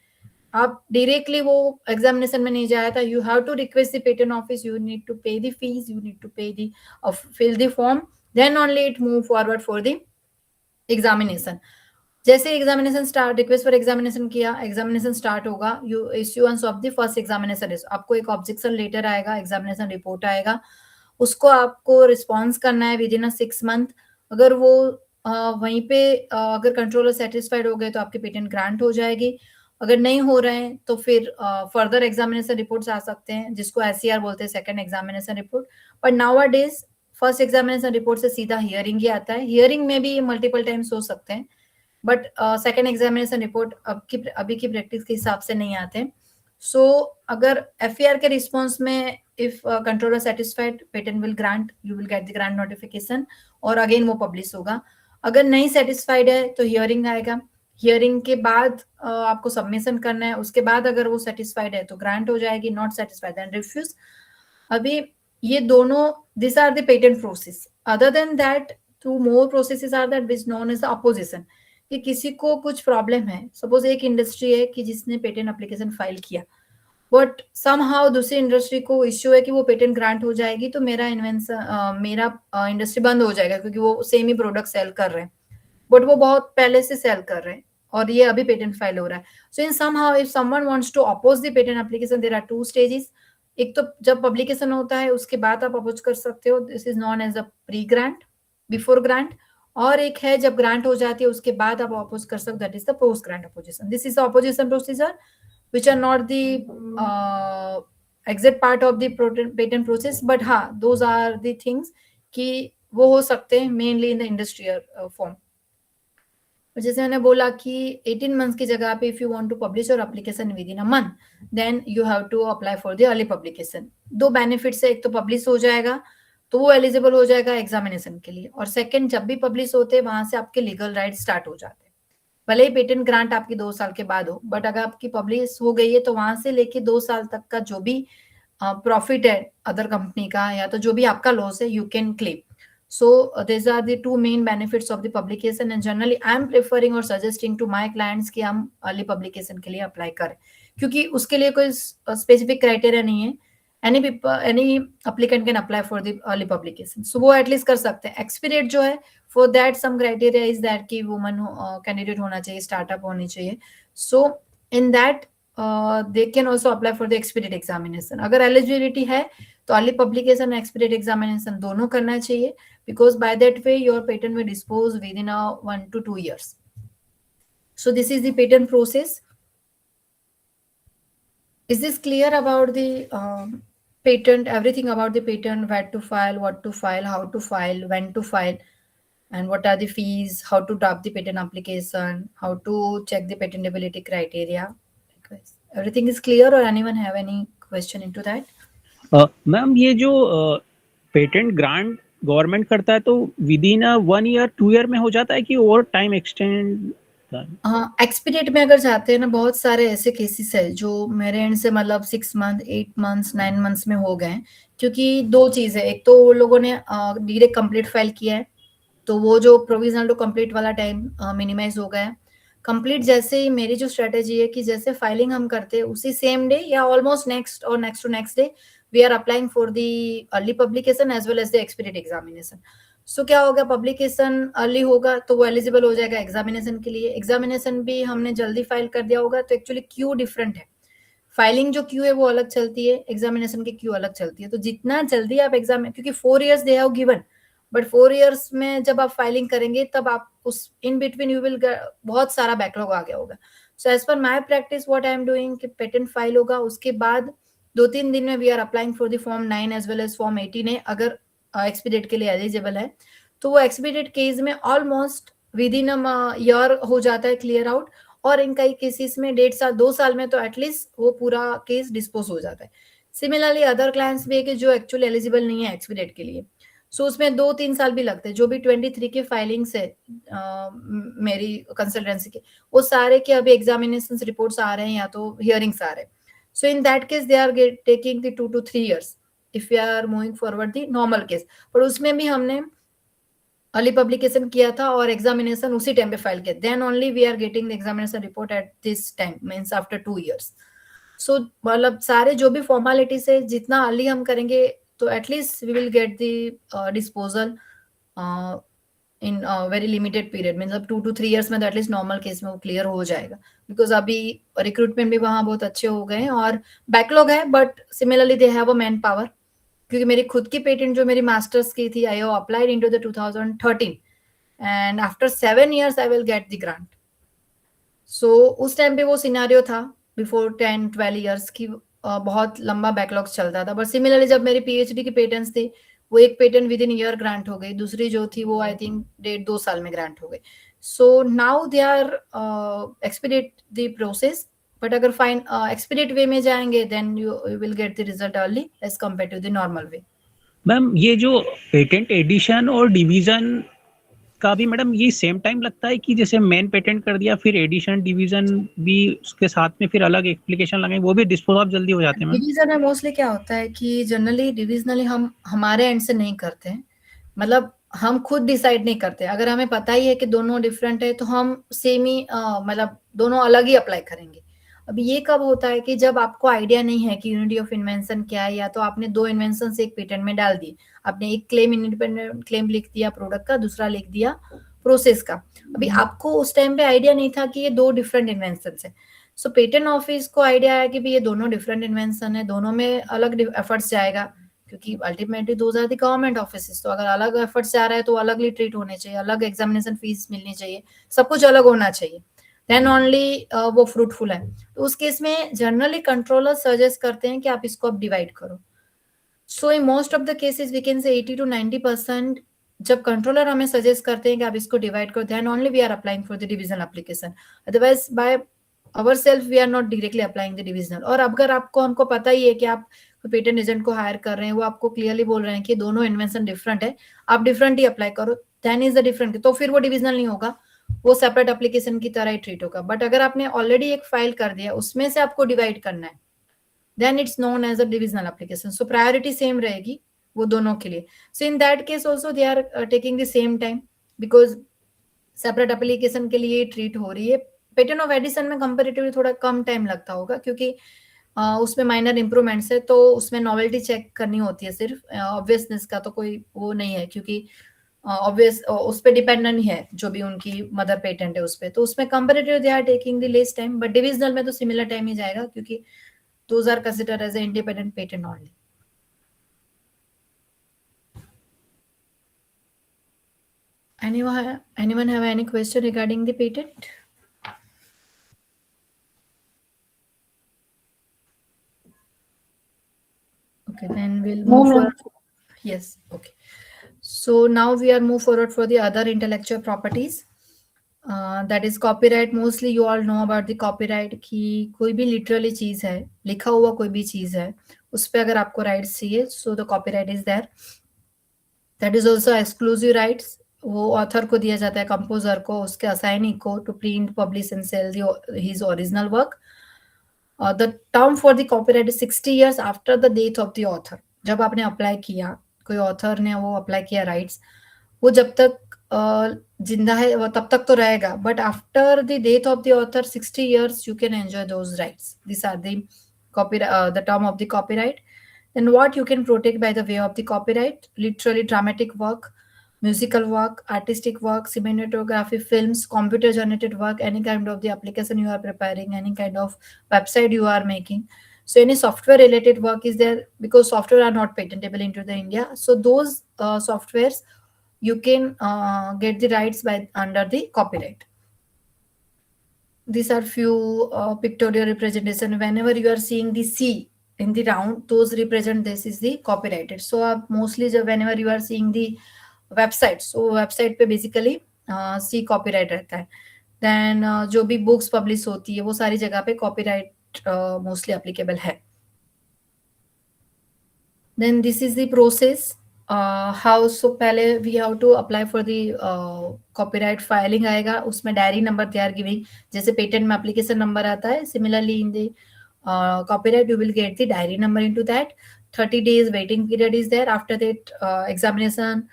B: आप डायरेक्टली वो एग्जामिनेशन में नहीं जाया था, you have to request the patent office, you need to pay the fees, you need to pay the fill the form, then only it move forward for the examination. जैसे examination start, request for examination किया, examination start होगा, you issuance of the first examination, आपको एक objection letter आएगा, examination report आएगा, उसको आपको response करना है विद इन 6 मंथ। अगर वो वहीं पे अगर कंट्रोलर सेटिस्फाइड हो गए तो आपके पेटेंट ग्रांट हो जाएगी, अगर नहीं हो रहे हैं तो फिर फर्दर एग्जामिनेशन रिपोर्ट्स आ सकते हैं, जिसको SER बोलते हैं, second examination report. But now a days first examination report से सीधा हियरिंग ही आता है, हियरिंग में भी मल्टीपल टाइम्स हो सकते हैं, बट सेकंड एग्जामिनेशन रिपोर्ट अभी की प्रैक्टिस के हिसाब से नहीं आते। सो अगर FER के रिस्पॉन्स में if controller satisfied, patent will grant, you will get the grant notification और अगेन वो पब्लिश होगा। अगर नहीं सेटिस्फाइड है तो हियरिंग आएगा, हियरिंग के बाद आपको सबमिशन करना है, उसके बाद अगर वो सेटिस्फाइड है तो ग्रांट हो जाएगी, नॉट सेटिस्फाइड देन रिफ्यूज। अभी ये दोनों, this are the patent process. Other than that 2 more processes are that which known as opposition, कि किसी को कुछ प्रॉब्लम है, सपोज एक इंडस्ट्री है कि जिसने पेटेंट एप्लीकेशन फाइल किया, बट समहाउ दूसरी इंडस्ट्री को इश्यू है कि वो पेटेंट ग्रांट हो जाएगी तो मेरा इन्वेंशन, मेरा इंडस्ट्री बंद हो जाएगा, क्योंकि वो सेम ही प्रोडक्ट सेल कर रहे हैं, बट वो बहुत पहले से सेल कर रहे हैं और ये अभी पेटेंट फाइल हो रहा है। So in somehow if someone wants to oppose the patent application, there are 2 stages. एक तो जब पब्लिकेशन होता है उसके बाद आप अपोज कर सकते हो, this is known as a pre grant, before grant, और एक है जब ग्रांट हो जाती है उसके बाद आप अपोज कर सकते हो, that is the post grant opposition. This is the opposition procedure which are not the exact part of the patent process, but हाँ those are the things कि वो हो सकते हैं mainly in the industrial form। जैसे मैंने बोला कि 18 months की जगह पे if you want to publish your application within a month, then you have to apply for the early publication। 2 benefits है, एक तो publish हो जाएगा तो वो एलिजिबल हो जाएगा एग्जामिनेशन के लिए, और सेकंड जब भी पब्लिश होते हैं वहां से आपके लीगल राइट स्टार्ट हो जाते हैं, भले ही पेटेंट ग्रांट आपकी 2 साल के बाद हो, बट अगर आपकी पब्लिश हो गई है तो वहां से लेके 2 साल तक का जो भी प्रॉफिट है अदर कंपनी का, या तो जो भी आपका लॉस है, you can claim. So this are the 2 main benefits of the publication, and generally I am preferring और सजेस्टिंग टू माय क्लाइंट्स कि हम अर्ली पब्लिकेशन के लिए अप्लाई करें, क्योंकि उसके लिए कोई स्पेसिफिक क्राइटेरिया नहीं है, any applicant can apply for the early publication, so वो एटलीस्ट कर सकते हैं। एक्सपीरियड जो है for that some criteria is that कि woman candidate होना चाहिए, startup होनी चाहिए, so in that they can also apply for the expedite examination। अगर eligibility है तो early publication and expedite examination दोनों करना चाहिए, because by that way your patent will dispose within 1 to 2 years। so this is the patent process। is this clear about the patent, everything about the patent, where to file, what to file, how to file, when to file, and what are the fees, how to draft the patent application, how to check the patentability criteria? Everything is clear, or anyone have any question into that?
C: Ma'am ये जो patent grant government करता है तो with in 1 year 2 year में हो जाता है कि और टाइम एक्सटेंड?
B: एक्सपीडिएट में अगर जाते हैं ना, बहुत सारे ऐसे केसेस है जो मेरे एंड से मतलब 6 month 8 months 9 months में हो गए, क्योंकि 2 चीज है, एक तो वो लोगों ने डायरेक्ट कंप्लीट फाइल किया है तो वो जो प्रोविजनल टू कंप्लीट वाला टाइम मिनिमाइज हो गया है। कंप्लीट जैसे ही मेरी जो स्ट्रेटेजी है कि जैसे फाइलिंग हम करते हैं उसी सेम डे या ऑलमोस्ट नेक्स्ट और next to next day we are applying for the early publication as well as the expedite examination. So क्या होगा, पब्लिकेशन अर्ली होगा तो वो एलिजिबल हो जाएगा एग्जामिनेशन के लिए, एग्जामिनेशन भी हमने जल्दी फाइल कर दिया होगा तो एक्चुअली क्यू डिफरेंट है, फाइलिंग जो क्यू है वो अलग चलती है, एग्जामिनेशन की क्यू अलग चलती है। तो जितना जल्दी आप एग्जाम, क्योंकि 4 years they have given, but 4 years में जब आप फाइलिंग करेंगे तब आप उस इन बिटवीन यू विल बहुत सारा बैकलॉग आ गया होगा। So as per my practice what I am doing कि पेटेंट फाइल होगा उसके बाद 2-3 दिन में we are applying for the form 9 as well as form 18 अगर एक्सपीडिएट के लिए एलिजिबल है तो वो एक्सपीडिएट केस में ऑलमोस्ट विद इन ईयर हो जाता है क्लियर आउट, और इन कई केसेस में 1.5 साल 2 साल में तो एटलीस्ट वो पूरा केस डिस्पोज हो जाता है। सिमिलरली अदर क्लाइंट्स भी है कि जो एक्चुअली एलिजिबल नहीं है एक्सपीडिएट के लिए, सो उसमें 2-3 साल भी लगते हैं। जो भी 23 के फाइलिंग्स है मेरी कंसल्टेंसी के, वो सारे के अभी एग्जामिनेशन रिपोर्ट्स आ रहे हैं या तो हियरिंग्स आ रहे हैं। So in that case they are taking the 2 to 3 years। if we are moving forward the normal case. पर उसमें भी हमने अर्ली पब्लिकेशन किया था और एग्जामिनेशन उसी टाइम पे फाइल किया, then only we are getting the examination report at this time, means after 2 years. सो मतलब सारे जो भी फॉर्मेलिटीज है जितना अर्ली हम करेंगे तो at least we will get the disposal in very limited period, मतलब 2 to 3 years में तो एटलीस्ट नॉर्मल केस में वो क्लियर हो जाएगा, बिकॉज अभी रिक्रूटमेंट भी वहाँ बहुत अच्छे हो गए हैं और बैकलॉग है, but similarly they have a man power. क्योंकि मेरी खुद की पेटेंट जो मेरी मास्टर्स की थी, I have applied into the 2013 and after 7 years I will get the grant. So उस टाइम पे वो सिनेरियो था बिफोर 10-12 years की बहुत लंबा बैकलॉग चलता था. बट सिमिलरली जब मेरी पीएचडी की पेटेंट्स थी, वो एक patent with in year grant हो गई, दूसरी जो थी वो आई थिंक 1.5-2 साल में ग्रांट हो गई. So now they are expedite the process, but अगर फाइन एक्सपीडिएट वे में जाएंगे then you will get the result early as compare to the normal way.
C: Ma'am ये जो पेटेंट एडिशन और डिवीजन का भी मैडम ये सेम टाइम लगता है कि जैसे मेन पेटेंट कर दिया फिर एडिशन डिवीजन भी उसके साथ में फिर अलग एप्लीकेशन लगाए, वो भी डिस्पोज ऑफ जल्दी हो जाते हैं मैम?
B: डिवीजन में मोस्टली क्या होता है कि जनरली डिविजनली हम हमारे एंड से नहीं करते हैं, मतलब हम खुद डिसाइड नहीं करते. अगर हमें पता ही है कि दोनों डिफरेंट है तो हम सेम ही मतलब दोनों अलग ही अप्लाई करेंगे. अब ये कब होता है कि जब आपको आइडिया नहीं है कि यूनिटी ऑफ इन्वेंशन क्या है, या तो आपने 2 इन्वेंशन से एक पेटेंट में डाल दिए, आपने एक क्लेम इंडिपेंडेंट क्लेम लिख दिया प्रोडक्ट का, दूसरा लिख दिया प्रोसेस का. अभी आपको उस टाइम पे आइडिया नहीं था कि ये 2 डिफरेंट इन्वेंशन है. सो पेटेंट ऑफिस को आइडिया है कि भी ये दोनों डिफरेंट इन्वेंशन है, दोनों में अलग एफर्ट्स जाएगा, क्योंकि ultimately those are the government offices. तो अगर अलग एफर्ट्स जा रहा है तो अलगली ट्रीट होने चाहिए, अलग एग्जामिनेशन फीस मिलनी चाहिए, सब कुछ अलग होना चाहिए, देन ओनली वो फ्रूटफुल है. तो उस केस में जनरली कंट्रोलर सजेस्ट करते हैं कि आप इसको अब डिवाइड करो. So in most of the cases we can say 80 to 90% जब कंट्रोलर हमें सजेस्ट करते हैं कि आप इसको डिवाइड करो, then only we are applying for the division application. Otherwise by our self we are not directly applying the divisional. और अगर आपको हमको पता ही है कि आप पेटेंट एजेंट को हायर कर रहे हैं, वो आपको क्लियरली बोल रहे हैं कि दोनों इन्वेंशन डिफरेंट है, आप डिफरेंट ही अप्लाई करो, देन इज द डिफरेंट, तो फिर वो डिविजनल नहीं होगा, वो सेपरेट एप्लीकेशन की तरह ही ट्रीट होगा. बट अगर आपने ऑलरेडी एक फाइल कर दिया, उसमें से आपको डिवाइड करना है, then it's known as a divisional application. So priority same रहेगी वो दोनों के लिए. So in that case also they are taking the same time, because separate application के लिए ट्रीट हो रही है. पेटेंट ऑफ एडिशन में कंपेरेटिवली थोड़ा कम टाइम लगता होगा, क्योंकि उसमें माइनर इंप्रूवमेंट्स है, तो उसमें नॉवेल्टी चेक करनी होती है सिर्फ, ऑब्वियसनेस का तो कोई वो नहीं है, क्योंकि ऑब्वियस उस पे डिपेंडेंट है जो भी उनकी मदर पेटेंट है उस पे. तो उसमें comparative they are taking the less time, but divisional में तो सिमिलर टाइम ही जाएगा, क्योंकि those are considered as a independent patent only. Anyone have any question regarding the patent? Okay, then we'll move forward. Yes, okay. So now we are move forward for the other intellectual properties. That is copyright. Mostly you all know about the copyright कि कोई भी literally चीज है, लिखा हुआ कोई भी चीज है, उस पे अगर आपको rights चाहिए, so the copyright is there. That is also exclusive rights. वो ऑथर को दिया जाता है, कंपोजर को, उसके असाइनी को, to print, publish and sell his original work. The term for the copyright is 60 years after the death of the author. जब आपने अप्लाई किया, कोई ऑथर ने वो अप्लाई किया राइट्स, वो जब तक जिंदा है वो तब तक तो रहेगा, but after the death of the author 60 years you can enjoy those rights. This are the copyright, the term of the copyright. Then what you can protect by the way of the copyright? Literally dramatic work, musical work, artistic work, cinematography, films, computer generated work, any kind of the application you are preparing, any kind of website you are making. So any software related work is there, because software are not patentable into the India. So those softwares you can get the rights by under the copyright. These are few pictorial representation. Whenever you are seeing the C in the round, those represent this is the copyrighted. So mostly whenever you are seeing the website, so website पे basically C copyright रहता है. Then जो भी books publish होती है वो सारी जगह पे copyright mostly applicable है. Then this is the process. How, so पहले we have to apply for the copyright filing आएगा, उसमें diary number they are giving, जैसे पेटेंट में एप्लीकेशन नंबर आता है, similarly in the copyright you will get the diary number into that. 30 days waiting period is there. After that, examination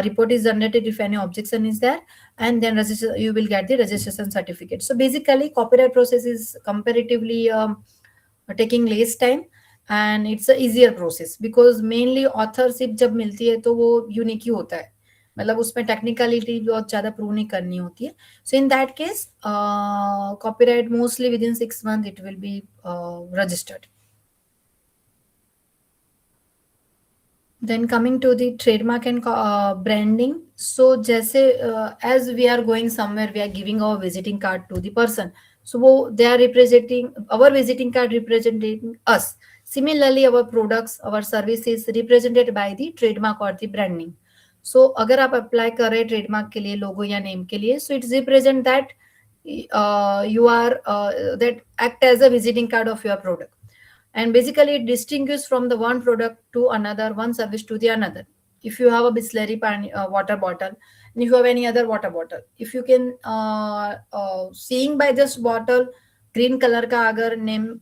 B: report is generated if any objection is there, and then you will get the registration certificate. So basically, copyright process is comparatively taking less time, and it's a easier process because mainly authorship जब मिलती है तो वो unique ही होता है, मतलब उसमें technicality बहुत ज्यादा प्रूव नहीं करनी होती है. So in that case, copyright mostly within 6 months it will be registered. Then coming to the trademark and branding. So जैसे as we are going somewhere, we are giving our visiting card to the person. So they are representing, our visiting card representing us. Similarly, our products, our services represented by the trademark or the branding. So अगर आप apply कर रहे हैं trademark के लिए, logo या name के लिए, so it's represent that you are that act as a visiting card of your product. And basically it distinguishes from the one product to another, one service to the another. If you have a Bisleri water bottle, and if you have any other water bottle, if you can seeing by this bottle green color का अगर name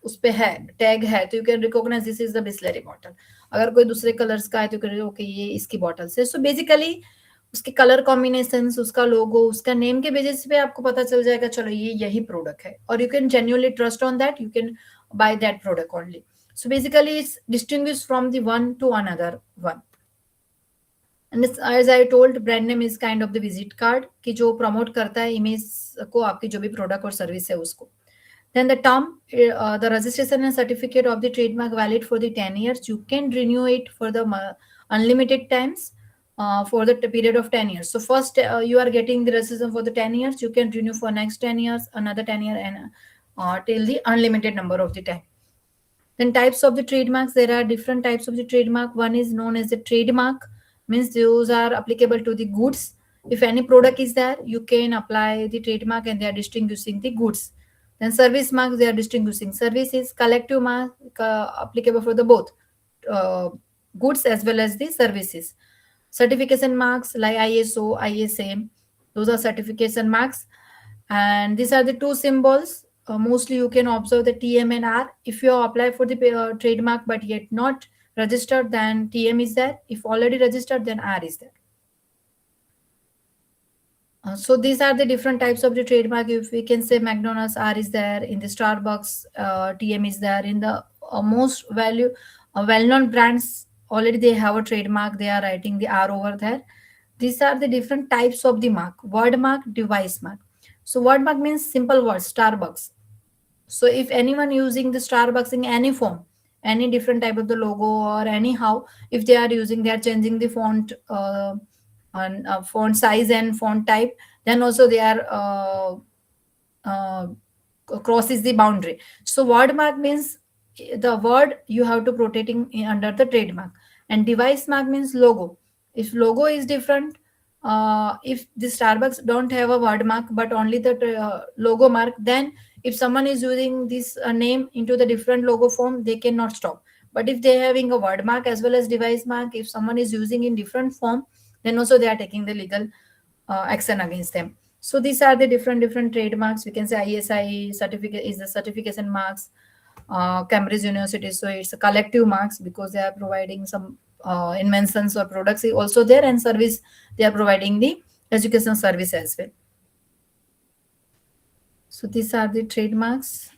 B: उस पे है, tag है, तो you can recognize this is the Bisleri bottle. अगर कोई दूसरे colors का है तो you okay ये इसकी bottle से. So basically उसके कलर कॉम्बिनेशंस, उसका लोगो, उसका नेम के बेसिस पे आपको पता चल जाएगा चलो ये यही प्रोडक्ट है, और you can genuinely trust on that, you can buy that product only. So basically it's distinguished from the one to another one. And as I told, brand name is kind of the visit card कि जो promote करता है image को, आपकी जो भी product और service है उसको. Then the term, the registration and certificate of the trademark valid for the 10 years. You can renew it for the unlimited times for the period of 10 years. So first you are getting the registration for the 10 years. You can renew for next 10 years, another 10 years, and till the unlimited number of the time. Then types of the trademarks. There are different types of the trademark. One is known as the trademark, means those are applicable to the goods. If any product is there, you can apply the trademark and they are distinguishing the goods. Then service marks, they are distinguishing services. Collective mark applicable for the both goods as well as the services. Certification marks like ISO, ISA, those are certification marks. And these are the two symbols. Mostly you can observe the TM and R. If you apply for the trademark but yet not registered, then TM is there. If already registered, then R is there. So these are the different types of the trademark. If we can say McDonald's, R is there. In the Starbucks, TM is there. In the most well-known brands, already they have a trademark. They are writing the R over there. These are the different types of the mark. Word mark, device mark. So word mark means simple words, Starbucks. So if anyone using the Starbucks in any form, any different type of the logo or anyhow, if they are using, they are changing the font font size and font type, then also they are crosses the boundary. So word mark means the word you have to protecting under the trademark, and device mark means logo. If logo is different, if the Starbucks don't have a word mark but only the logo mark, then if someone is using this name into the different logo form, they cannot stop. But if they are having a word mark as well as device mark, if someone is using in different form, then also they are taking the legal action against them. So these are the different trademarks. We can say ISI certificate is the certification marks. Cambridge University, so it's a collective marks because they are providing some inventions or products also there, and service, they are providing the education service as well. So these are the trademarks.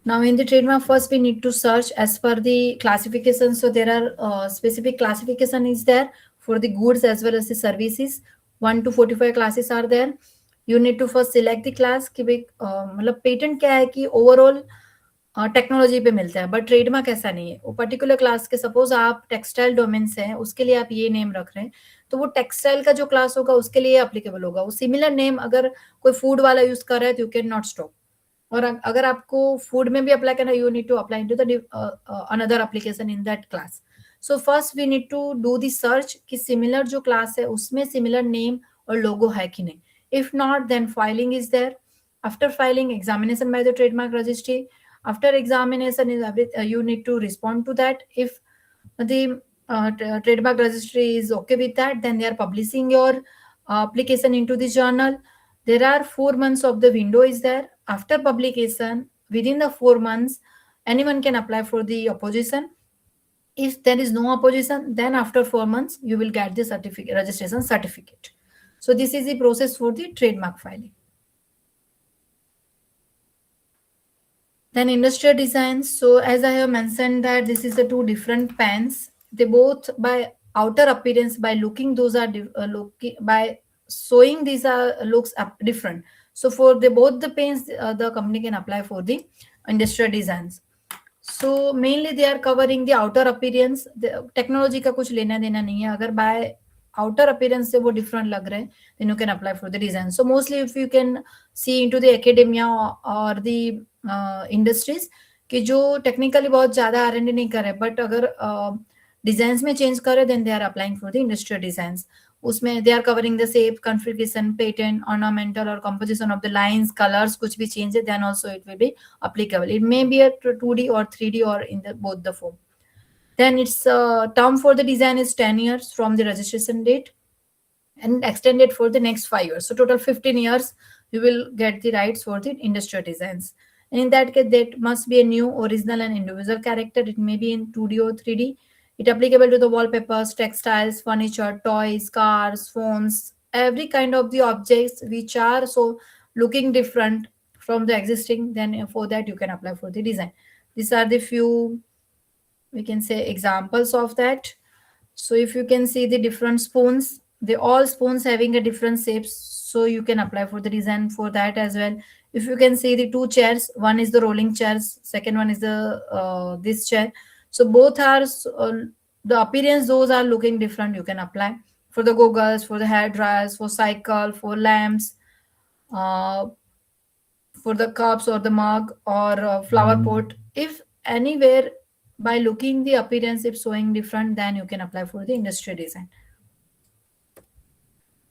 B: Now in the trademark, first we need to search as per the classification. So there are specific classification is there for the goods as well as the services. 1 to 45 classes are there. You need to first select the class कि भाई मतलब patent क्या है कि overall technology पे मिलता है, but trademark ऐसा नहीं है. वो पर्टिकुलर क्लास के, सपोज आप टेक्सटाइल डोमेन से हैं, उसके लिए आप ये नेम रख रहे हैं, तो वो टेक्सटाइल का जो क्लास होगा उसके लिए एप्लीकेबल होगा. वो सिमिलर नेम अगर कोई फूड वाला यूज कर रहा है तो यू कैन नॉट स्टॉप. और अगर आपको फूड में भी अप्लाई करना, you need to apply into the another application in that class. So first we need to do the search कि सिमिलर जो क्लास है उसमें सिमिलर नेम और लोगो है कि नहीं. If not, then filing is there. After filing, examination by the trademark registry. After examination, you need to respond to that. If the trademark registry is okay with that, then they are publishing your application into the journal. There are 4 months of the window is there. After publication, within the 4 months, anyone can apply for the opposition. If there is no opposition, then after 4 months you will get the certificate, registration certificate. So this is the process for the trademark filing. Then industrial designs. So as I have mentioned that this is the two different pens. They both by outer appearance, by looking, those are by showing these are looks different. So for the both the pens, the company can apply for the industrial designs. So mainly they are covering the outer appearance. Technology का कुछ लेना देना नहीं है. अगर by outer appearance से वो different लग रहे हैं, then you can apply for the design. So mostly if you can see into the academia or the industries कि जो technically बहुत ज़्यादा R&D नहीं कर रहे, but अगर designs में change करे, then they are applying for the industrial designs. उसमें they are covering the shape, configuration, pattern, ornamental or composition of the lines, colors, कुछ भी change है, then also it will be applicable. It may be a 2D or 3D or in the both the form. Then its term for the design is 10 years from the registration date and extended for the next 5 years. So total 15 years you will get the rights for the industrial designs. And in that case, that must be a new, original and individual character. It may be in 2D or 3D. It applicable to the wallpapers, textiles, furniture, toys, cars, phones, every kind of the objects which are so looking different from the existing. Then for that you can apply for the design. These are the few, we can say, examples of that. So if you can see the different spoons, they all spoons having a different shapes, so you can apply for the design for that as well. If you can see the two chairs, one is the rolling chairs, second one is the this chair. So both are the appearance, those are looking different, you can apply for the goggles, for the hair dryers, for cycle, for lamps, for the cups or the mug or flower pot. If anywhere by looking the appearance if showing different, then you can apply for the industrial design.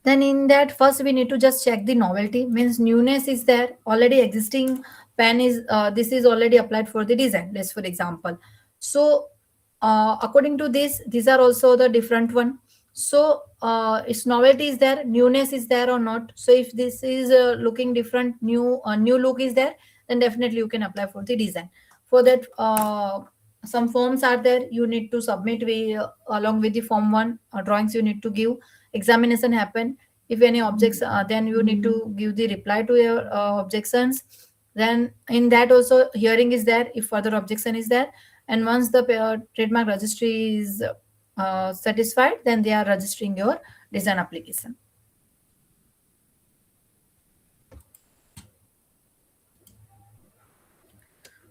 B: Then in that, first we need to just check the novelty, means newness is there, already existing pen is this is already applied for the design, let's for example. So according to this, these are also the different one. So its novelty is there, newness is there or not. So if this is looking different, new look is there, then definitely you can apply for the design. For that some forms are there, you need to submit along with the form 1 drawings you need to give. Examination happen. If any objects then you need to give the reply to your objections. Then in that also hearing is there if further objection is there, and once the trademark registry is satisfied, then they are registering your design application.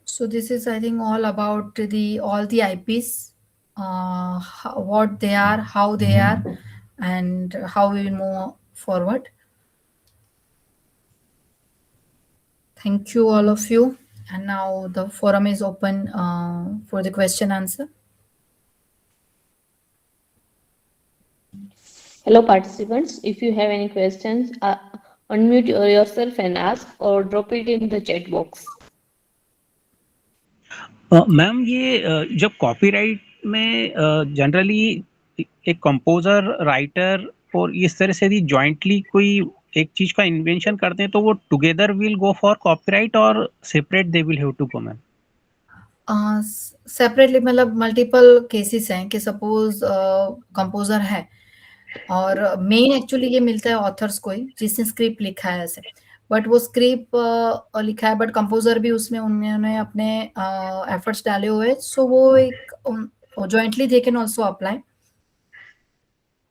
B: So this is, I think, all about all the IPs, what they are, how they are, and how we will move forward. Thank you, all of you. And now the forum is open for the question answer.
A: Hello participants, if you have any questions, unmute yourself and ask or drop it in the chat box.
C: Ma'am ये जब copyright में generally एक composer writer और इस तरह से भी jointly कोई एक चीज का इन्वेंशन करते हैं तो वो together will go for copyright और separate they will have to go ma'am?
B: Separately, मतलब मल्टीपल केसेस हैं कि सपोज कंपोजर है और मेन एक्चुअली ये मिलता है ऑथर्स को ही जिसने स्क्रिप्ट लिखा है ऐसे, बट वो स्क्रिप्ट लिखा है बट कंपोजर भी उसमें उन्होंने अपने एफर्ट्स डाले हुए, सो वो एक jointly they can also apply.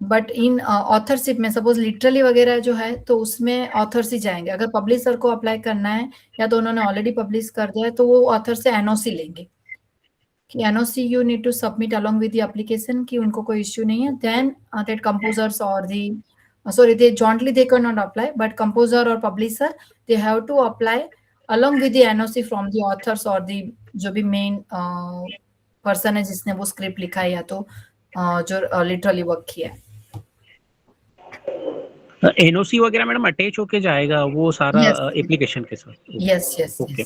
B: But in authorship में सपोज लिटरली वगैरह जो है तो उसमें ऑथर्स ही जाएंगे. अगर पब्लिशर को अप्लाई करना है या तो उन्होंने ऑलरेडी पब्लिश कर दिया है तो वो ऑथर से एनओसी लेंगे कि NOC you need to submit along with the application कि उनको कोई इश्यू नहीं है. देन दैट कंपोजर्स और दी sorry, they jointly they cannot apply, but composer or publisher they have to apply along with the NOC from the authors or the जो भी main person है जिसने वो स्क्रिप्ट लिखा है या तो जो लिटरली वर्क किया है.
C: एनओसी वगैरह मैडम अटैच होके जाएगा वो सारा एप्लीकेशन के साथ?
B: Yes yes
C: okay.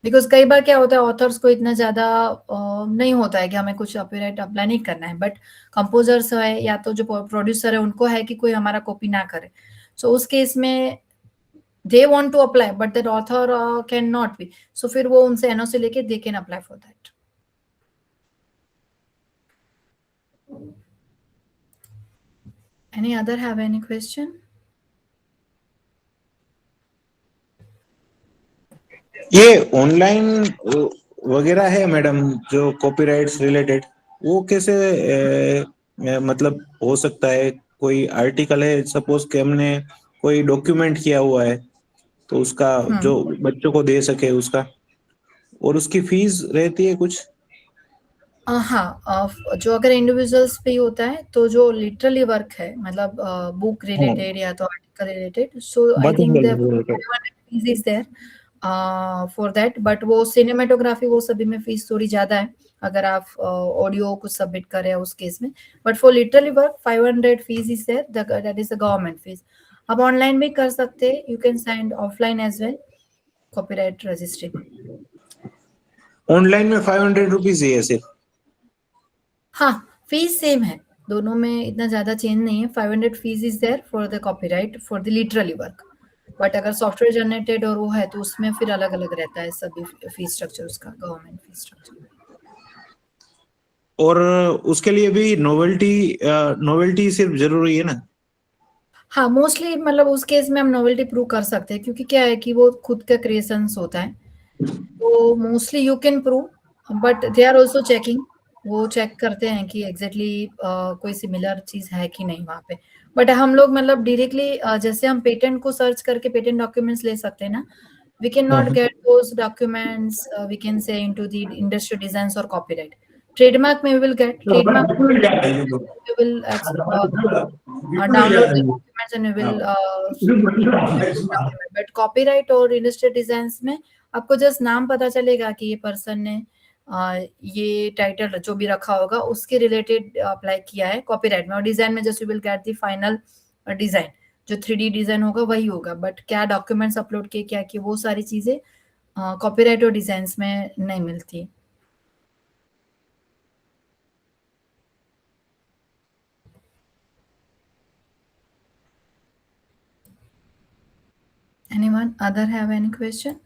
B: बिकॉज कई बार क्या होता है ऑथर्स को इतना ज्यादा नहीं होता है कि हमें कुछ कॉपीराइट अप्लाई नहीं करना है, बट कंपोजर्स है या तो जो प्रोड्यूसर है उनको है कि कोई हमारा कॉपी ना करे. सो उस केस में they want to apply but that author cannot be, so फिर वो उनसे एनओसी लेके they can apply for that. Any other have any question?
E: ये ऑनलाइन वगैरह है मैडम जो कॉपीराइट्स रिलेटेड, वो कैसे मतलब हो सकता है? कोई आर्टिकल है, सपोज कि हमने कोई डॉक्यूमेंट किया हुआ है तो उसका जो बच्चों को दे सके उसका, और उसकी फीस रहती है कुछ?
B: हाँ, जो अगर इंडिविजुअल्स पे होता है तो जो लिटरली वर्क है मतलब बुक रिलेटेड या तो article related, so I think fees is there for that, but वो सिनेमेटोग्राफी वो सभी में फीस थोड़ी ज्यादा है अगर आप ऑडियो कुछ सबमिट कर रहे हैं उस केस में, but for literally work 500 fees is there, that is the government fees. आप ऑनलाइन भी कर सकते हैं, you can send offline as well copyright registry.
E: Online में 500 रुपीज ही है सिर्फ?
B: हाँ, फीस सेम है, दोनों में इतना ज्यादा चेंज नहीं है. 500 fees is there for the copyright for the literally work, but अगर सॉफ्टवेयर जनरेटेड और वो है तो उसमें फिर अलग अलग रहता है सभी फीस स्ट्रक्चर उसका, गवर्नमेंट फीस स्ट्रक्चर.
E: और उसके लिए भी नोवेल्टी सिर्फ जरूरी है ना?
B: हाँ, मोस्टली मतलब उस केस में हम नोवेल्टी प्रूव कर सकते हैं, क्योंकि क्या है कि वो खुद का क्रिएशंस होता है, तो mostly you can prove, but they are also checking, वो चेक करते हैं कि एग्जैक्टली कोई सिमिलर चीज है कि नहीं वहां पे. बट हम लोग मतलब डायरेक्टली जैसे हम पेटेंट को सर्च करके पेटेंट डॉक्यूमेंट्स ले सकते हैं ना, we cannot get those documents, we can say into the industrial designs or copyright. Trademark we will get, trademark we will download the documents and we will document. But copyright और industrial designs में आपको just नाम पता चलेगा कि ये person ने ये टाइटल जो भी रखा होगा उसके रिलेटेड अप्लाई किया है कॉपीराइट में, और डिजाइन में just you will get the final design, जो 3D डिजाइन होगा वही होगा, बट क्या डॉक्यूमेंट्स अपलोड किए क्या किए वो सारी चीजें कॉपीराइट और डिजाइन्स में नहीं मिलती. Anyone other have any question?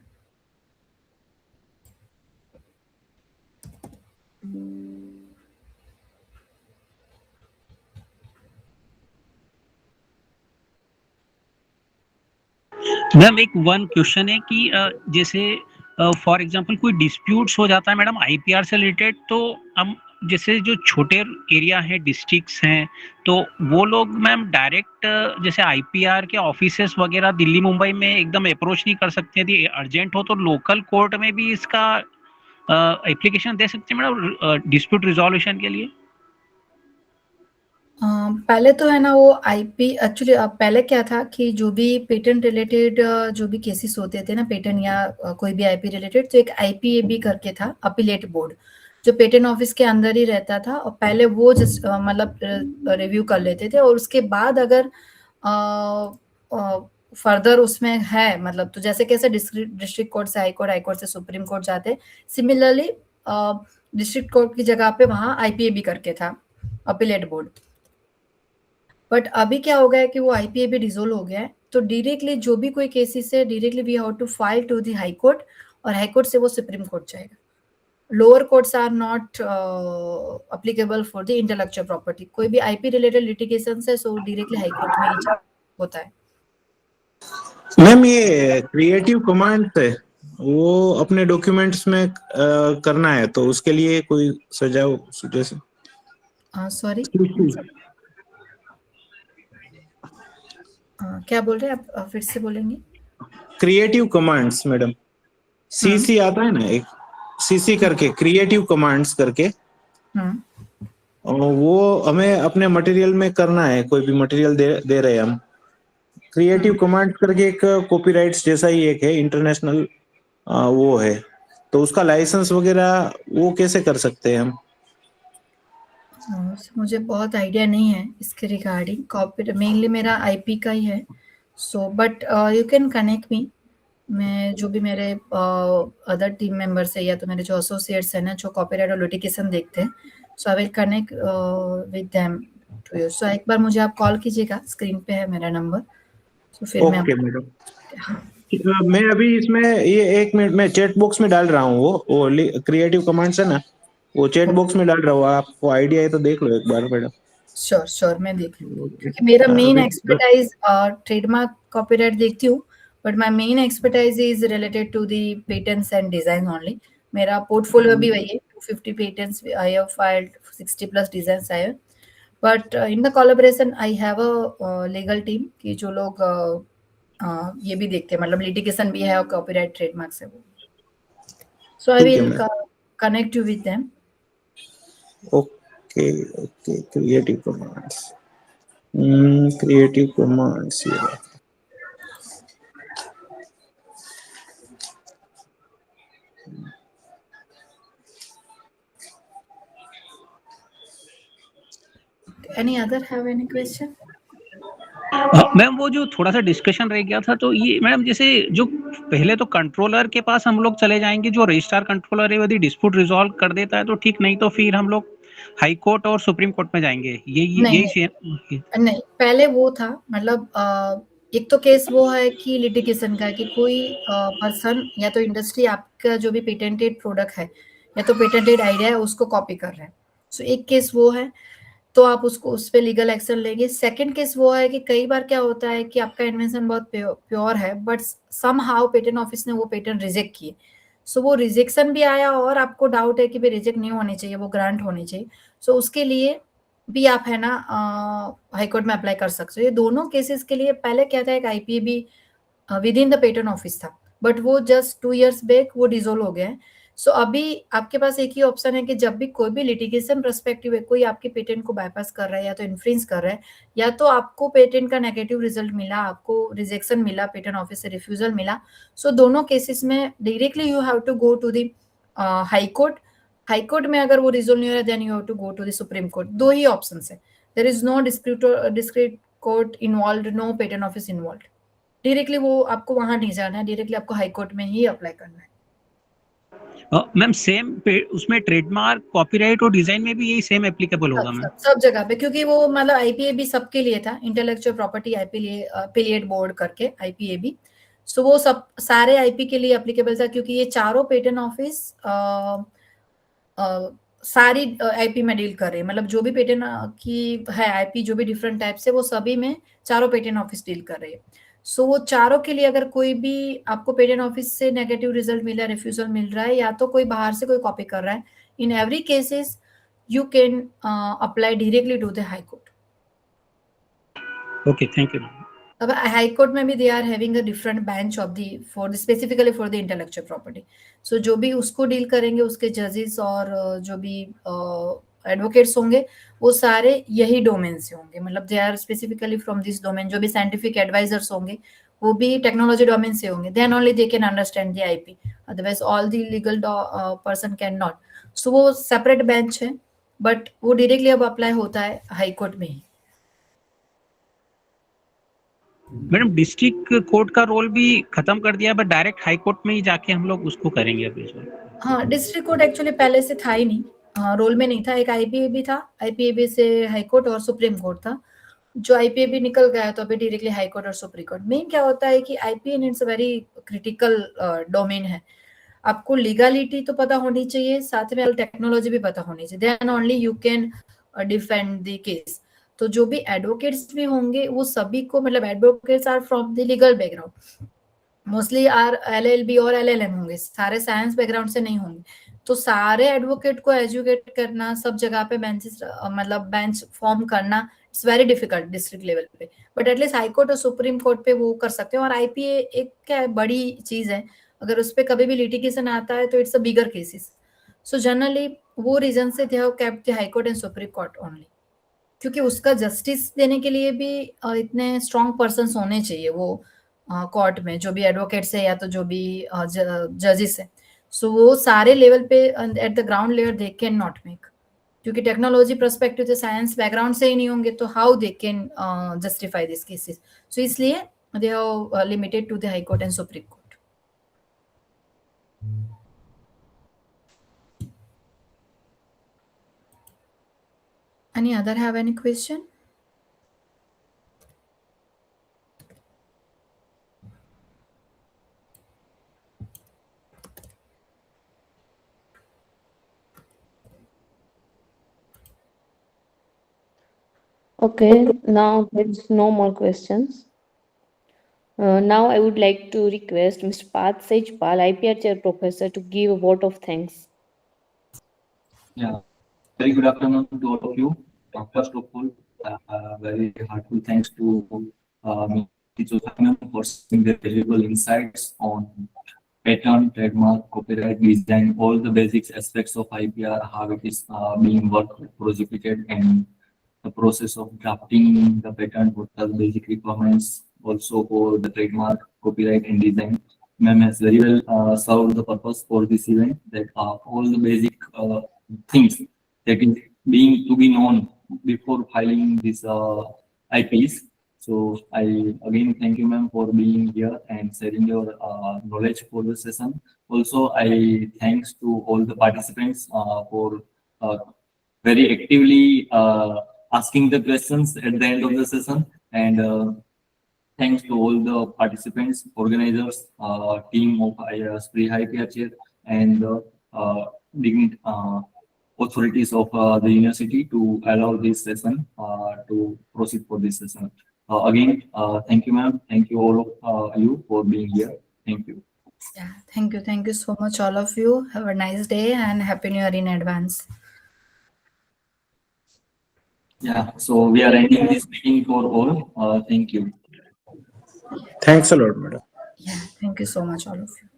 C: Ma'am एक वन क्वेश्चन है कि जैसे फॉर एग्जांपल कोई डिस्प्यूट्स हो जाता है मैडम आईपीआर से रिलेटेड, तो हम जैसे जो छोटे एरिया है डिस्ट्रिक्ट्स हैं तो वो लोग मैम डायरेक्ट जैसे आईपीआर के ऑफिसेस वगैरह दिल्ली मुंबई में एकदम अप्रोच नहीं कर सकते, यदि अर्जेंट हो तो लोकल कोर्ट में भी इसका एप्लीकेशन दे सकते हैं मैडम डिस्प्यूट रिजोल्यूशन के लिए?
B: पहले तो है ना वो आईपी एक्चुअली पहले क्या था कि जो भी पेटेंट रिलेटेड जो भी केसेस होते थे ना पेटेंट या कोई भी आईपी रिलेटेड, तो एक आईपीएबी करके था, अपीलेट बोर्ड, जो पेटेंट ऑफिस के अंदर ही रहता था, और पहले वो जस्ट मतलब रिव्यू कर लेते थे, और उसके बाद अगर फर्दर उसमें है मतलब, तो जैसे कैसे डिस्ट्रिक्ट कोर्ट से हाई कोर्ट, हाई कोर्ट से सुप्रीम कोर्ट जाते, सिमिलरली डिस्ट्रिक्ट कोर्ट की जगह पे वहां आईपीएबी करके था, अपीलेट बोर्ड. बट अभी क्या हो गया है कि वो आईपीएबी डिसोल्व हो गया है, तो डायरेक्टली जो भी कोई केसेस है directly we have to file to the high court, और हाई कोर्ट से वो सुप्रीम कोर्ट जाएगा. Lower courts are not applicable for the intellectual property. कोई भी आईपी रिलेटेड लिटिगेशन है सो डायरेक्टली हाई कोर्ट में ही होता है.
E: मैम ये क्रिएटिव कमांड्स है वो अपने डॉक्यूमेंट्स में करना है तो उसके लिए कोई सुझाव सजेशन?
B: सॉरी क्या बोल रहे हैं आप, फिर से बोलेंगे?
E: क्रिएटिव कमांड्स मैडम, सीसी आता है ना एक सीसी करके, क्रिएटिव कमांड्स करके, और वो हमें अपने मटेरियल में करना है, कोई भी मटेरियल दे रहे हैं हम, क्रिएटिव कमांड्स करके एक कॉपीराइट्स जैसा ही एक है इंटरनेशनल वो है, तो उसका लाइसेंस वगैरह वो कैसे कर सकते हैं हम?
B: मुझे बहुत आइडिया नहीं है इसके रिगार्डिंग, कॉपी मेनली मेरा आईपी का ही है, so but you can connect me. मैं जो भी मेरे अदर टीम मेंबर्स है या तो मेरे जो एसोसिएट्स हैं ना जो कॉपीराइट और लिटिगेशन देखते हैं, so I will connect with them to you. So एक बार मुझे आप कॉल कीजिएगा, स्क्रीन पे है मेरा नंबर, तो फिर मैं
E: ओके मैडम. मैं अभी इसमें ये 1 मिनट में चैट बॉक्स में डाल रहा हूँ, वो क्रिएटिव कमांड्स है ना, वो चैट बॉक्स में डाल रहा हूँ, आपको आइडिया है तो देख लो एक बार मैडम।
B: श्योर श्योर, मैं देख लूंगी, क्योंकि मेरा मेन एक्सपर्टाइज ट्रेडमार्क कॉपीराइट देखती हूँ, but my main expertise is related to the patents and design only. मेरा पोर्टफोलियो भी वही है, 250 patents I have filed, 60 plus designs I have, but in the collaboration I have a legal team कि जो लोग ये भी देखते हैं, मतलब लिटिगेशन भी है और कॉपीराइट ट्रेडमार्क से वो, सो आई
E: ठीक है
B: will
E: ma'am.
B: Connect you with them.
E: Okay okay, creative commands, creative commands ये रहा।
B: Any other have any question?
C: Ma'am वो जो थोड़ा सा डिस्कशन रह गया था, तो ये मैडम जैसे जो पहले तो कंट्रोलर के पास हम लोग चले जाएंगे, जो रजिस्ट्रार कंट्रोलर है यदि डिस्प्यूट रिजॉल्व कर देता है तो ठीक, नहीं तो फिर हम लोग हाई कोर्ट और सुप्रीम कोर्ट में जाएंगे,
B: नहीं
C: यही
B: नहीं, पहले वो था, मतलब एक तो केस वो है कि लिटिगेशन का है कि कोई पर्सन या तो इंडस्ट्री आपका जो भी पेटेंटेड प्रोडक्ट है या तो पेटेंटेड आइडिया है उसको कॉपी कर रहा है, सो एक केस वो है, तो आप उसको उस पर लीगल एक्शन लेंगे। सेकंड केस वो है कि कई बार क्या होता है कि आपका इन्वेंशन बहुत प्योर है, but somehow patent office ने वो पेटेंट रिजेक्ट किए, सो वो रिजेक्शन भी आया और आपको डाउट है कि भाई रिजेक्ट नहीं होनी चाहिए, वो ग्रांट होनी चाहिए, सो उसके लिए भी आप है ना हाई कोर्ट में अप्लाई कर सकते हो। ये दोनों केसेस के लिए पहले क्या था, एक IPAB within the patent office था, बट वो जस्ट 2 years बैक वो डिसोल्व हो गया है। सो अभी आपके पास एक ही ऑप्शन है कि जब भी कोई भी लिटिगेशन पर्सपेक्टिव है, कोई आपके पेटेंट को बाईपास कर रहा है या तो इन्फ्रिंज कर रहा है, या तो आपको पेटेंट का नेगेटिव रिजल्ट मिला, आपको रिजेक्शन मिला, पेटेंट ऑफिस से रिफ्यूजल मिला, सो दोनों केसेस में directly you have to go to the high court. High court में अगर वो रिजोल्व नहीं हो रहा, then you have to go to the supreme court. दो ही ऑप्शन है, there is no district court involve, no patent office involve. Directly वो आपको वहां नहीं जाना है, डायरेक्टली आपको हाई कोर्ट में ही अप्लाई करना है।
C: मैम सेम उसमें ट्रेडमार्क, कॉपीराइट और डिजाइन में भी यही सेम एप्लीकेबल होगा मैम?
B: सब जगह पे, क्योंकि वो मतलब आईपीएबी सबके लिए था, इंटेलेक्चुअल प्रॉपर्टी एपिलिएट बोर्ड करके आईपीएबी, सो वो सब सारे आईपी के लिए एप्लीकेबल था, क्योंकि ये चारों पेटेंट ऑफिस सारी आईपी में डील कर रहे हैं, मतलब जो भी पेटेंट की है आईपी, जो भी डिफरेंट टाइप से, वो सभी में चारों पेटेंट ऑफिस डील कर रहे हैं। सो वो चारों के लिए अगर कोई भी आपको पेटेंट ऑफिस से नेगेटिव रिजल्ट मिला, रिफ्यूजल मिल रहा है, या तो कोई बाहर से कोई कॉपी कर रहा है, in every cases you can apply directly to the high court.
C: Okay, thank you.
B: अब हाई कोर्ट में भी they are having a different bench of the for specifically for the intellectual property, so जो भी उसको deal करेंगे, उसके जजेस और जो भी एडवोकेट्स होंगे, वो सारे यही डोमेन से होंगे, मतलब they are specifically from this domain. जो भी साइंटिफिक एडवाइजर्स होंगे वो भी टेक्नोलॉजी डोमेन से होंगे, then only they can understand the IP, otherwise all the legal person cannot. So वो सेपरेट बेंच है, बट वो डायरेक्टली अब अप्लाई होता है हाई कोर्ट में ही।
C: मैडम डिस्ट्रिक्ट कोर्ट का रोल भी खत्म कर दिया, बट डायरेक्ट हाई कोर्ट में ही जाके हम लोग उसको करेंगे अभी?
B: हाँ, डिस्ट्रिक्ट कोर्ट एक्चुअली पहले से था ही नहीं, रोल में नहीं था, एक आईपीएबी था, आईपीएबी से हाई कोर्ट और सुप्रीम कोर्ट था, जो आईपीएबी निकल गया तो अभी डायरेक्टली हाई कोर्ट और सुप्रीम कोर्ट। मेन क्या होता है कि IPN it's a very critical domain है, आपको लीगलिटी तो पता होनी चाहिए, साथ में टेक्नोलॉजी भी पता होनी चाहिए, then only you can defend the case. तो जो भी एडवोकेट्स भी होंगे वो सभी को, मतलब advocates are from the legal background, mostly are LLB और एलएलएम होंगे, सारे साइंस बैकग्राउंड से नहीं होंगे, तो सारे एडवोकेट को एजुकेट करना, सब जगह पे बेंचेस, मतलब बेंच फॉर्म करना, it's very difficult district level पे, बट एटलीस्ट हाई कोर्ट और सुप्रीम कोर्ट पे वो कर सकते हैं। और आईपीए एक क्या है, बड़ी चीज है, अगर उस पर कभी भी लिटिगेशन आता है तो it's a bigger cases, so generally वो रीजन से they have kept the high court and supreme court only, क्योंकि उसका जस्टिस देने के लिए भी इतने स्ट्रॉन्ग पर्सन होने चाहिए वो कोर्ट में, जो भी एडवोकेट्स है या तो जो भी जजेस है, सो वो सारे लेवल पे at the ground level they can not make, क्योंकि टेक्नोलॉजी पर्सपेक्टिव से साइंस बैकग्राउंड से ही नहीं होंगे तो how they can justify this cases, so इसलिए they have limited to the high court and supreme court. Any other have any question?
A: Okay, now there's no more questions. Now I would like to request Mr. Path Sejpal, IPR Chair Professor, to give a vote of thanks.
F: Yeah, very good afternoon to all of you. First of all, very heartfelt thanks to Teacher Simon for sharing the valuable insights on patent, trademark, copyright, design, all the basics aspects of IPR, how it is being worked, prosecuted, and the process of drafting the patent, what are the basic requirements, also for the trademark, copyright, and design. Ma'am has very well served the purpose for this event, that all the basic things that is being to be known before filing this IPs. So I again thank you, ma'am, for being here and sharing your knowledge for the session. Also, I thanks to all the participants for uh, very actively asking the questions at the end of the session, and thanks to all the participants, organizers, team of Spree High Peer Chair, and dignity authorities of the university to allow this session to proceed for this session. Again, thank you, ma'am. Thank you all of you for being here. Thank you.
B: Yeah, thank you. Thank you so much, all of you. Have a nice day and Happy New Year in advance.
F: Yeah, so we are ending this meeting for all. Thank you.
E: Thanks a lot, madam.
B: Yeah, thank you so much, all of you.